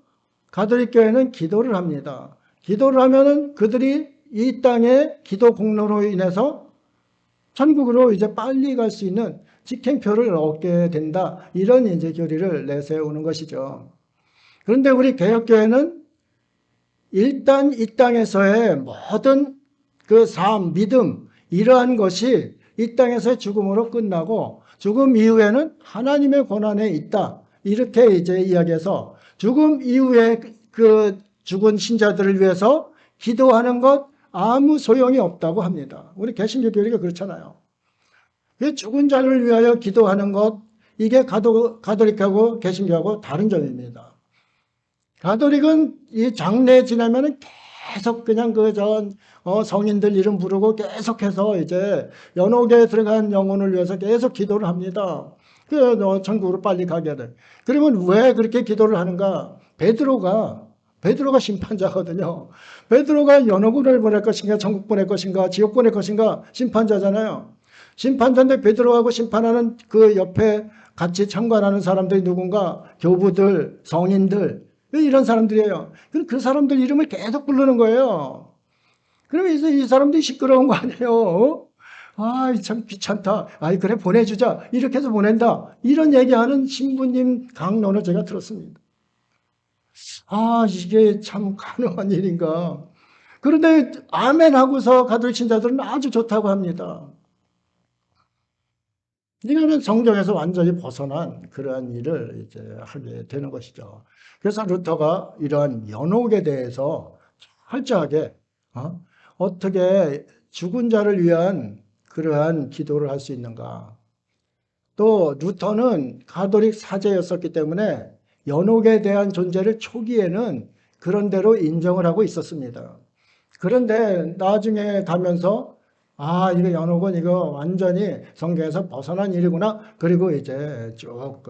가톨릭 교회는 기도를 합니다. 기도를 하면은 그들이 이 땅의 기도 공로로 인해서 천국으로 이제 빨리 갈 수 있는 직행표를 얻게 된다. 이런 이제 교리를 내세우는 것이죠. 그런데 우리 개혁교회는 일단 이 땅에서의 모든 그 삶, 믿음, 이러한 것이 이 땅에서의 죽음으로 끝나고 죽음 이후에는 하나님의 권한에 있다. 이렇게 이제 이야기해서 죽음 이후에 그 죽은 신자들을 위해서 기도하는 것 아무 소용이 없다고 합니다. 우리 개신교 교리가 그렇잖아요. 죽은 자를 위하여 기도하는 것, 이게 가톨릭하고 개신교하고 다른 점입니다. 가톨릭은 이 장례 지나면은 계속 그냥 성인들 이름 부르고 계속해서 이제 연옥에 들어간 영혼을 위해서 계속 기도를 합니다. 그래, 너 천국으로 빨리 가게 돼. 그러면 왜 그렇게 기도를 하는가? 베드로가 심판자거든요. 베드로가 연옥을 보낼 것인가, 천국 보낼 것인가, 지옥 보낼 것인가, 심판자잖아요. 심판자인데 베드로하고 심판하는 그 옆에 같이 참관하는 사람들이 누군가? 교부들, 성인들, 이런 사람들이에요. 그 사람들 이름을 계속 부르는 거예요. 그러면서 이 사람들이 시끄러운 거 아니에요? 어? 아, 참 귀찮다. 아이, 그래, 보내주자. 이렇게 해서 보낸다. 이런 얘기하는 신부님 강론을 제가 들었습니다. 아, 이게 참 가능한 일인가. 그런데 아멘 하고서 가톨릭 신자들은 아주 좋다고 합니다. 이거는 성경에서 완전히 벗어난 그러한 일을 이제 하게 되는 것이죠. 그래서 루터가 이러한 연옥에 대해서 철저하게 어떻게 죽은 자를 위한 그러한 기도를 할 수 있는가. 또 루터는 가톨릭 사제였었기 때문에 연옥에 대한 존재를 초기에는 그런 대로 인정을 하고 있었습니다. 그런데 나중에 가면서 아, 이거 연옥은 이거 완전히 성경에서 벗어난 일이구나. 그리고 이제 쭉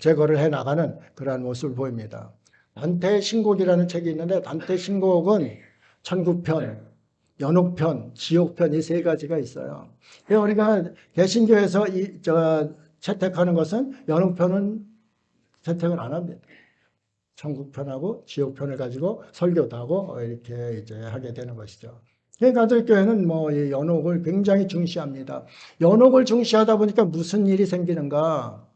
제거를 해 나가는 그러한 모습을 보입니다. 단테의 신곡이라는 책이 있는데 단테 신곡은 천국편, 연옥편, 지옥편 이 세 가지가 있어요. 우리가 개신교에서 채택하는 것은 연옥편은 채택을 안 합니다. 천국편하고 지옥편을 가지고 설교도 하고 이렇게 이제 하게 되는 것이죠. 가톨릭교회는 뭐 이 연옥을 굉장히 중시합니다. 연옥을 중시하다 보니까 무슨 일이 생기는가?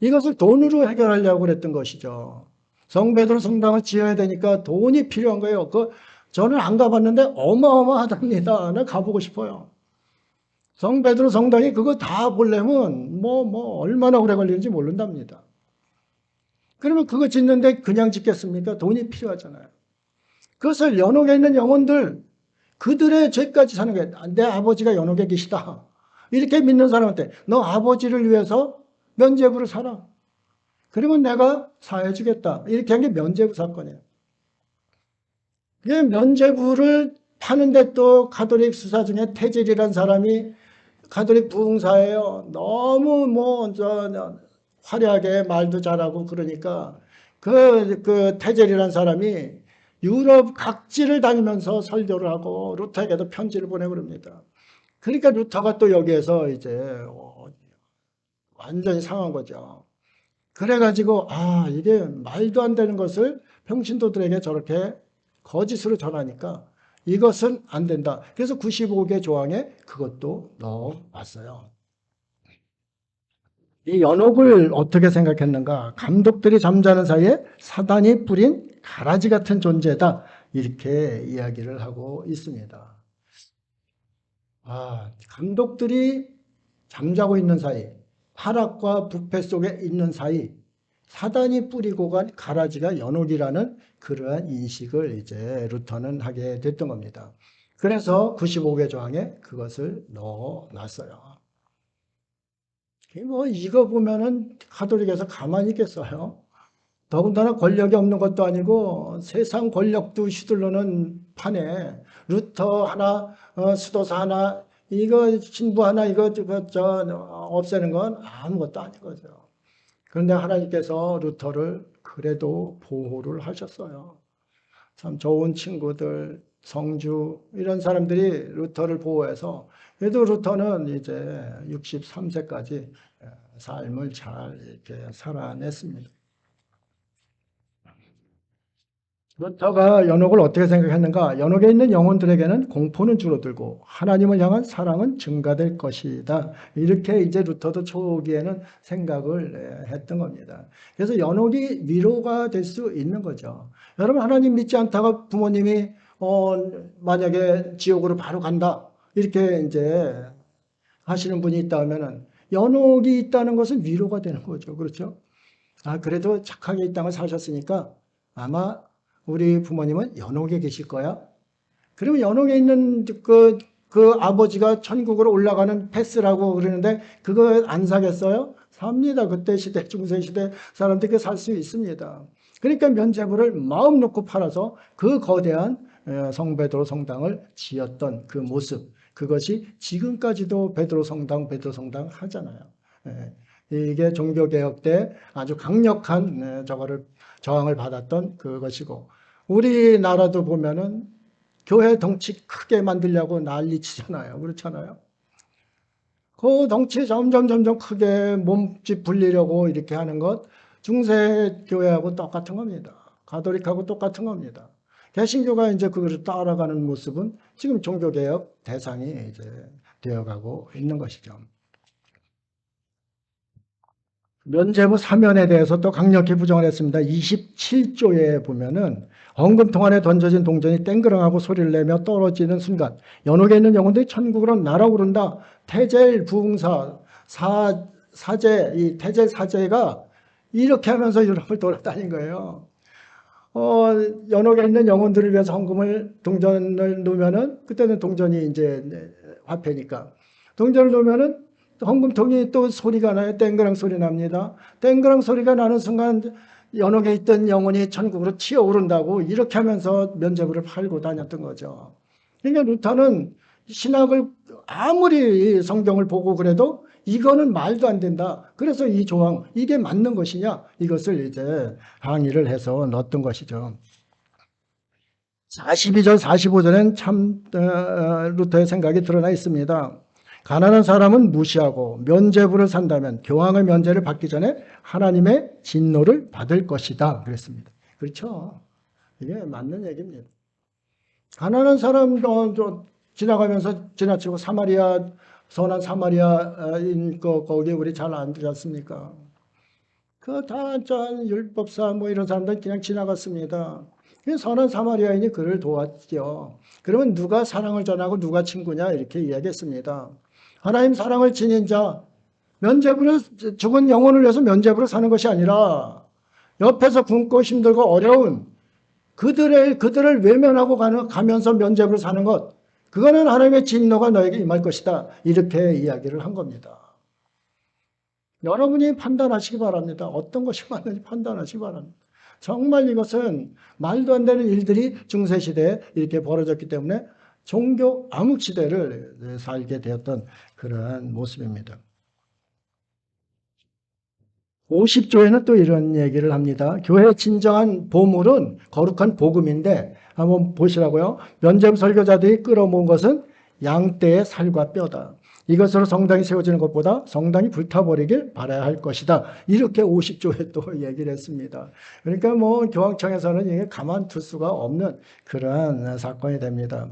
이것을 돈으로 해결하려고 그랬던 것이죠. 성베드로 성당을 지어야 되니까 돈이 필요한 거예요. 저는 안 가봤는데 어마어마하답니다. 나 가보고 싶어요. 성베드로 성당이 그거 다 보려면 얼마나 오래 걸리는지 모른답니다. 그러면 그거 짓는데 그냥 짓겠습니까? 돈이 필요하잖아요. 그것을 연옥에 있는 영혼들, 그들의 죄까지 사는 거예요. 내 아버지가 연옥에 계시다. 이렇게 믿는 사람한테 너 아버지를 위해서 면죄부를 사라. 그러면 내가 사해주겠다. 이렇게 한 게 면죄부 사건이에요. 이 면죄부를 파는데 또 가톨릭 수사 중에 태질이라는 사람이 가톨릭 부흥사예요. 너무 화려하게 말도 잘하고 그러니까 그 태젤이라는 사람이 유럽 각지를 다니면서 설교를 하고 루터에게도 편지를 보내고 그럽니다. 그러니까 루터가 또 여기에서 이제 완전히 상한 거죠. 그래가지고 이게 말도 안 되는 것을 평신도들에게 저렇게 거짓으로 전하니까 이것은 안 된다. 그래서 95개 조항에 그것도 넣어왔어요. 이 연옥을 어떻게 생각했는가? 감독들이 잠자는 사이에 사단이 뿌린 가라지 같은 존재다. 이렇게 이야기를 하고 있습니다. 감독들이 잠자고 있는 사이, 타락과 부패 속에 있는 사이, 사단이 뿌리고 간 가라지가 연옥이라는 그러한 인식을 이제 루터는 하게 됐던 겁니다. 그래서 95개 조항에 그것을 넣어 놨어요. 이거 보면은 가톨릭에서 가만히 있겠어요? 더군다나 권력이 없는 것도 아니고 세상 권력도 휘둘르는 판에 루터 하나, 수도사 하나, 이거 신부 하나, 이거 없애는 건 아무것도 아닌 거죠. 그런데 하나님께서 루터를 그래도 보호를 하셨어요. 참 좋은 친구들, 성주 이런 사람들이 루터를 보호해서 그래도 루터는 이제 63세까지 삶을 잘 이렇게 살아냈습니다. 루터가 연옥을 어떻게 생각했는가? 연옥에 있는 영혼들에게는 공포는 줄어들고 하나님을 향한 사랑은 증가될 것이다. 이렇게 이제 루터도 초기에는 생각을 했던 겁니다. 그래서 연옥이 위로가 될 수 있는 거죠. 여러분 하나님 믿지 않다가 부모님이 만약에 지옥으로 바로 간다. 이렇게 이제 하시는 분이 있다 하면은 연옥이 있다는 것은 위로가 되는 거죠. 그렇죠? 그래도 착하게 이 땅을 사셨으니까 아마 우리 부모님은 연옥에 계실 거야. 그러면 연옥에 있는 그 아버지가 천국으로 올라가는 패스라고 그러는데 그거 안 사겠어요? 삽니다. 그때 시대, 중세시대 사람들이 살 수 있습니다. 그러니까 면죄부를 마음 놓고 팔아서 그 거대한 성베드로 성당을 지었던 그 모습. 그것이 지금까지도 베드로 성당 하잖아요. 예. 이게 종교개혁 때 아주 강력한 저항을 받았던 그것이고, 우리나라도 보면은 교회 덩치 크게 만들려고 난리치잖아요. 그렇잖아요. 그 덩치 점점 크게 몸집 불리려고 이렇게 하는 것, 중세교회하고 똑같은 겁니다. 가톨릭하고 똑같은 겁니다. 개신교가 이제 그것을 따라가는 모습은 지금 종교개혁 대상이 이제 되어가고 있는 것이죠. 면죄부 사면에 대해서 또 강력히 부정을 했습니다. 27조에 보면은 헌금통 안에 던져진 동전이 땡그랑하고 소리를 내며 떨어지는 순간 연옥에 있는 영혼들이 천국으로 날아오른다. 태젤 부흥사 사제, 이 태젤 사제가 이렇게 하면서 유럽을 돌아다닌 거예요. 연옥에 있는 영혼들을 위해서 동전을 놓으면은, 그때는 동전이 이제 화폐니까 동전을 놓으면은 헌금통이 또 소리가 나요. 땡그랑 소리 납니다. 땡그랑 소리가 나는 순간 연옥에 있던 영혼이 천국으로 튀어오른다고 이렇게 하면서 면죄부를 팔고 다녔던 거죠. 그러니까 루터는 신학을 아무리 성경을 보고 그래도 이거는 말도 안 된다. 그래서 이 조항, 이게 맞는 것이냐? 이것을 이제 항의를 해서 넣었던 것이죠. 42절, 45절엔 참 루터의 생각이 드러나 있습니다. 가난한 사람은 무시하고 면죄부를 산다면 교황의 면죄를 받기 전에 하나님의 진노를 받을 것이다. 그랬습니다. 그렇죠. 이게 맞는 얘기입니다. 가난한 사람도 지나가면서 지나치고 선한 사마리아인 거기 우리 잘 안 들었습니까? 그 다 율법사 뭐 이런 사람들 그냥 지나갔습니다. 선한 사마리아인이 그를 도왔죠. 그러면 누가 사랑을 전하고 누가 친구냐 이렇게 이야기했습니다. 하나님 사랑을 지닌 자, 면죄부를 죽은 영혼을 위해서 면죄부를 사는 것이 아니라 옆에서 굶고 힘들고 어려운 그들을 외면하고 가면서 면죄부를 사는 것, 그거는 하나님의 진노가 너에게 임할 것이다. 이렇게 이야기를 한 겁니다. 여러분이 판단하시기 바랍니다. 어떤 것이 맞는지 판단하시기 바랍니다. 정말 이것은 말도 안 되는 일들이 중세시대에 이렇게 벌어졌기 때문에 종교 암흑시대를 살게 되었던 그런 모습입니다. 50조에는 또 이런 얘기를 합니다. 교회의 진정한 보물은 거룩한 복음인데 한번 보시라고요. 면죄부 설교자들이 끌어모은 것은 양떼의 살과 뼈다. 이것으로 성당이 세워지는 것보다 성당이 불타버리길 바라야 할 것이다. 이렇게 50조에 또 얘기를 했습니다. 그러니까 뭐 교황청에서는 이게 가만둘 수가 없는 그런 사건이 됩니다.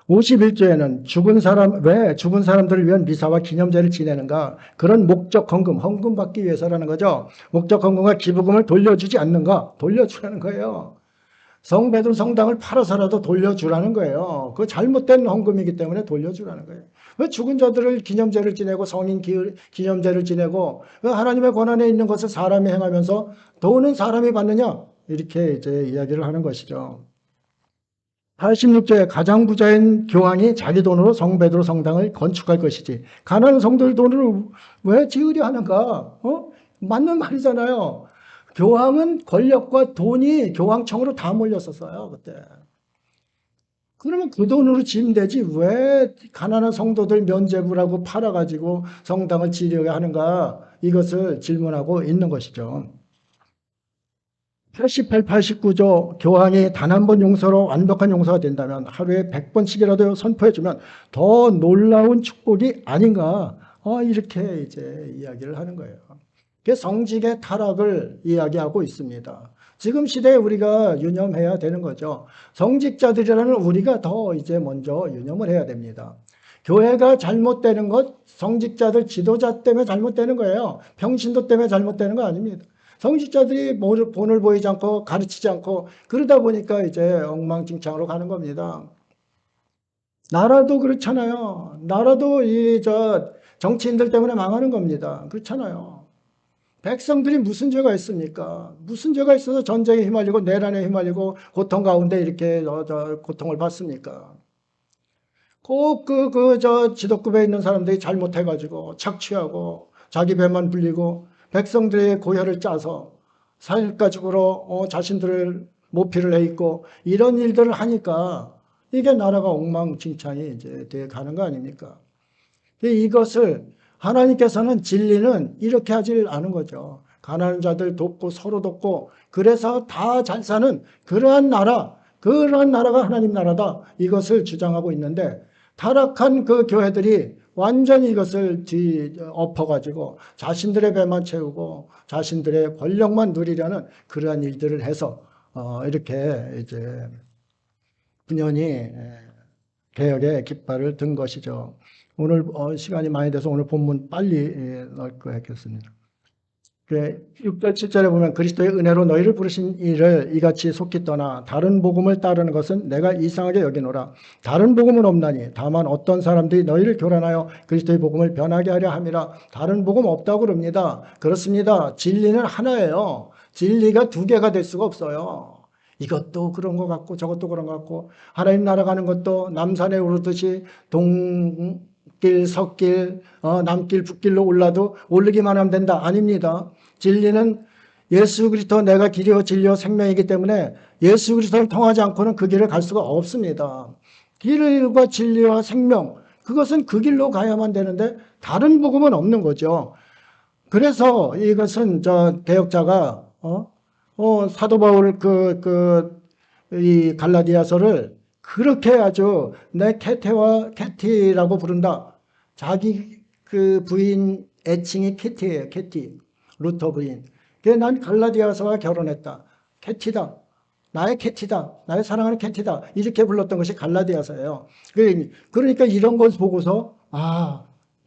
51조에는 왜 죽은 사람들을 위한 미사와 기념제를 지내는가? 그런 목적 헌금 받기 위해서라는 거죠. 목적 헌금과 기부금을 돌려주지 않는가? 돌려주라는 거예요. 베드로 성당을 팔아서라도 돌려주라는 거예요. 그 잘못된 헌금이기 때문에 돌려주라는 거예요. 왜 죽은 자들을 기념제를 지내고 성인 기념제를 지내고 하나님의 권한에 있는 것을 사람이 행하면서 돈은 사람이 받느냐? 이렇게 이제 이야기를 하는 것이죠. 86조에 가장 부자인 교황이 자기 돈으로 베드로 성당을 건축할 것이지 가난한 성도들 돈으로 왜 지으려 하는가? 맞는 말이잖아요. 교황은 권력과 돈이 교황청으로 다 몰렸었어요. 그때. 그러면 그 돈으로 지으면 되지 왜 가난한 성도들 면죄부라고 팔아가지고 성당을 지으려고 하는가? 이것을 질문하고 있는 것이죠. 88, 89조 교황이 단 한 번 용서로 완벽한 용서가 된다면 하루에 100번씩이라도 선포해주면 더 놀라운 축복이 아닌가. 이렇게 이제 이야기를 하는 거예요. 성직의 타락을 이야기하고 있습니다. 지금 시대에 우리가 유념해야 되는 거죠. 성직자들이라는 우리가 더 이제 먼저 유념을 해야 됩니다. 교회가 잘못되는 것, 성직자들 지도자 때문에 잘못되는 거예요. 평신도 때문에 잘못되는 거 아닙니다. 성직자들이 본을 보이지 않고 가르치지 않고 그러다 보니까 이제 엉망진창으로 가는 겁니다. 나라도 그렇잖아요. 나라도 정치인들 때문에 망하는 겁니다. 그렇잖아요. 백성들이 무슨 죄가 있습니까? 무슨 죄가 있어서 전쟁에 휘말리고 내란에 휘말리고 고통 가운데 이렇게 고통을 받습니까? 꼭 지도급에 있는 사람들이 잘못해가지고 착취하고 자기 배만 불리고 백성들의 고혈을 짜서 사일가죽으로 자신들을 모피를 해 있고 이런 일들을 하니까 이게 나라가 엉망진창이 이제 돼 가는 거 아닙니까? 이것을 하나님께서는 진리는 이렇게 하질 않은 거죠. 가난한 자들 돕고 서로 돕고 그래서 다 잘 사는 그러한 나라가 하나님 나라다. 이것을 주장하고 있는데 타락한 그 교회들이 완전히 이것을 뒤엎어가지고 자신들의 배만 채우고 자신들의 권력만 누리려는 그러한 일들을 해서 이렇게 이제 분연히 개혁의 깃발을 든 것이죠. 오늘 시간이 많이 돼서 오늘 본문 빨리 넣을 거겠습니다. 6절 7절에 보면 그리스도의 은혜로 너희를 부르신 이를 이같이 속히 떠나 다른 복음을 따르는 것은 내가 이상하게 여기노라. 다른 복음은 없나니 다만 어떤 사람들이 너희를 교란하여 그리스도의 복음을 변하게 하려 함이라. 다른 복음 없다고 그럽니다. 그렇습니다. 진리는 하나예요. 진리가 두 개가 될 수가 없어요. 이것도 그런 것 같고 저것도 그런 것 같고 하나님 나라 가는 것도 남산에 오르듯이 동길 서길 남길 북길로 올라도 오르기만 하면 된다. 아닙니다. 진리는 예수 그리스도 내가 길이요 진리요 생명이기 때문에 예수 그리스도를 통하지 않고는 그 길을 갈 수가 없습니다. 길과 진리와 생명 그것은 그 길로 가야만 되는데 다른 복음은 없는 거죠. 그래서 이것은 개혁자가 사도 바울 이 갈라디아서를 그렇게 아주 내 캐테와 캐티라고 부른다. 자기 그 부인 애칭이 캐티예요. 캐티. 루터 부인. 난 갈라디아서와 결혼했다. 캐티다. 나의 캐티다. 나의 사랑하는 캐티다. 이렇게 불렀던 것이 갈라디아서예요. 그러니까 이런 걸 보고서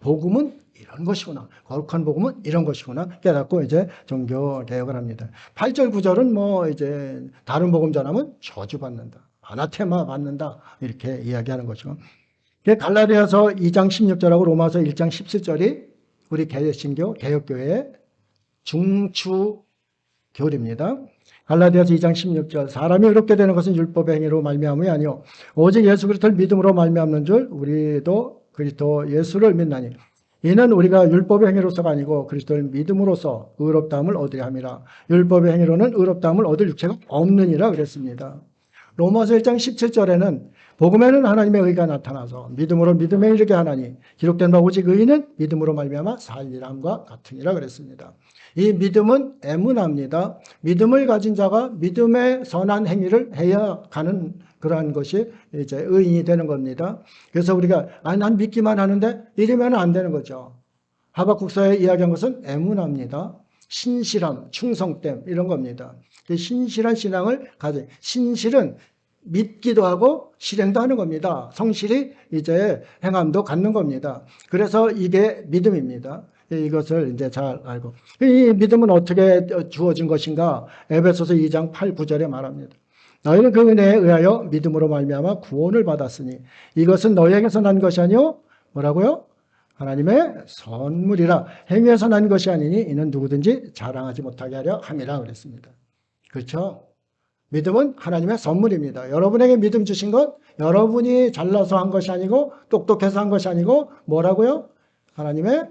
복음은 이런 것이구나. 거룩한 복음은 이런 것이구나. 깨닫고 이제 종교 개혁을 합니다. 8절 9절은 뭐 이제 다른 복음 전하면 저주받는다. 아나테마 받는다. 이렇게 이야기하는 거죠. 갈라디아서 2장 16절하고 로마서 1장 17절이 우리 개신교 개혁교회의 중추 교리입니다. 갈라디아서 2장 16절 사람이 의롭게 되는 것은 율법의 행위로 말미암음이 아니요 오직 예수 그리스도를 믿음으로 말미암는 줄 우리도 그리스도 예수를 믿나니 이는 우리가 율법의 행위로서가 아니고 그리스도를 믿음으로써 의롭다함을 얻으려 함이라. 율법의 행위로는 의롭다함을 얻을 육체가 없느니라 그랬습니다. 로마서 1장 17절에는 복음에는 하나님의 의가 나타나서 믿음으로 믿음에 이르게 하나니 기록된 바 오직 의인은 믿음으로 말미암아 살리람과 같으니라 그랬습니다. 이 믿음은 에무나입니다. 믿음을 가진 자가 믿음의 선한 행위를 해야 가는 그러한 것이 이제 의인이 되는 겁니다. 그래서 우리가 난 믿기만 하는데 이러면 안 되는 거죠. 하박국서에 이야기한 것은 에무나입니다. 신실함, 충성됨 이런 겁니다. 신실한 신앙을 가져. 신실은 믿기도 하고 실행도 하는 겁니다. 성실히 이제 행함도 갖는 겁니다. 그래서 이게 믿음입니다. 이것을 이제 잘 알고. 이 믿음은 어떻게 주어진 것인가? 에베소서 2장 8, 9절에 말합니다. 너희는 그 은혜에 의하여 믿음으로 말미암아 구원을 받았으니 이것은 너희에게서 난 것이 아니요 뭐라고요? 하나님의 선물이라. 행위에서 난 것이 아니니 이는 누구든지 자랑하지 못하게 하려 함이라 그랬습니다. 그렇죠? 믿음은 하나님의 선물입니다. 여러분에게 믿음 주신 것 여러분이 잘나서 한 것이 아니고 똑똑해서 한 것이 아니고 뭐라고요? 하나님의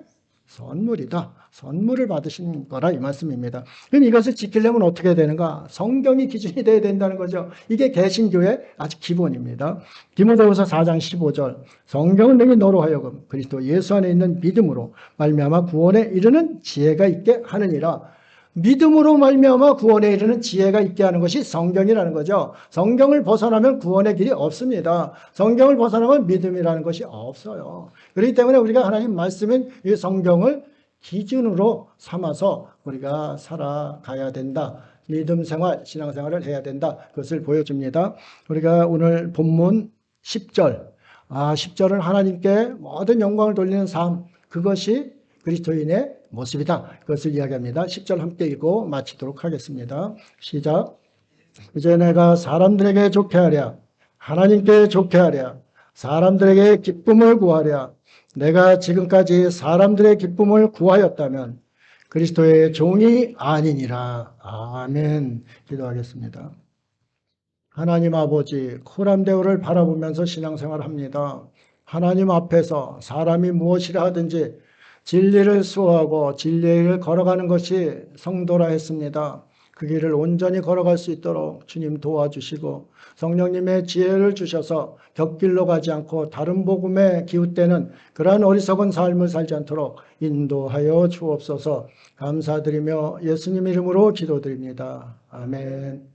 선물이다. 선물을 받으신 거라 이 말씀입니다. 그럼 이것을 지키려면 어떻게 되는가? 성경이 기준이 되어야 된다는 거죠. 이게 개신교의 아주 기본입니다. 디모데후서 4장 15절 성경은 내게 너로 하여금 그리스도 예수 안에 있는 믿음으로 말미암아 구원에 이르는 지혜가 있게 하느니라. 믿음으로 말미암아 구원에 이르는 지혜가 있게 하는 것이 성경이라는 거죠. 성경을 벗어나면 구원의 길이 없습니다. 성경을 벗어나면 믿음이라는 것이 없어요. 그렇기 때문에 우리가 하나님 말씀인 이 성경을 기준으로 삼아서 우리가 살아가야 된다. 믿음 생활, 신앙 생활을 해야 된다. 그것을 보여줍니다. 우리가 오늘 본문 10절. 10절은 하나님께 모든 영광을 돌리는 삶. 그것이 그리스도인의 모습이다. 그것을 이야기합니다. 10절 함께 읽고 마치도록 하겠습니다. 시작. 이제 내가 사람들에게 좋게 하랴. 하나님께 좋게 하랴. 사람들에게 기쁨을 구하랴. 내가 지금까지 사람들의 기쁨을 구하였다면 그리스도의 종이 아니니라. 아멘. 기도하겠습니다. 하나님 아버지, 코람데오를 바라보면서 신앙생활을 합니다. 하나님 앞에서 사람이 무엇이라 하든지 진리를 수호하고 진리를 걸어가는 것이 성도라 했습니다. 그 길을 온전히 걸어갈 수 있도록 주님 도와주시고 성령님의 지혜를 주셔서 벽길로 가지 않고 다른 복음에 기웃대는 그러한 어리석은 삶을 살지 않도록 인도하여 주옵소서. 감사드리며 예수님 이름으로 기도드립니다. 아멘.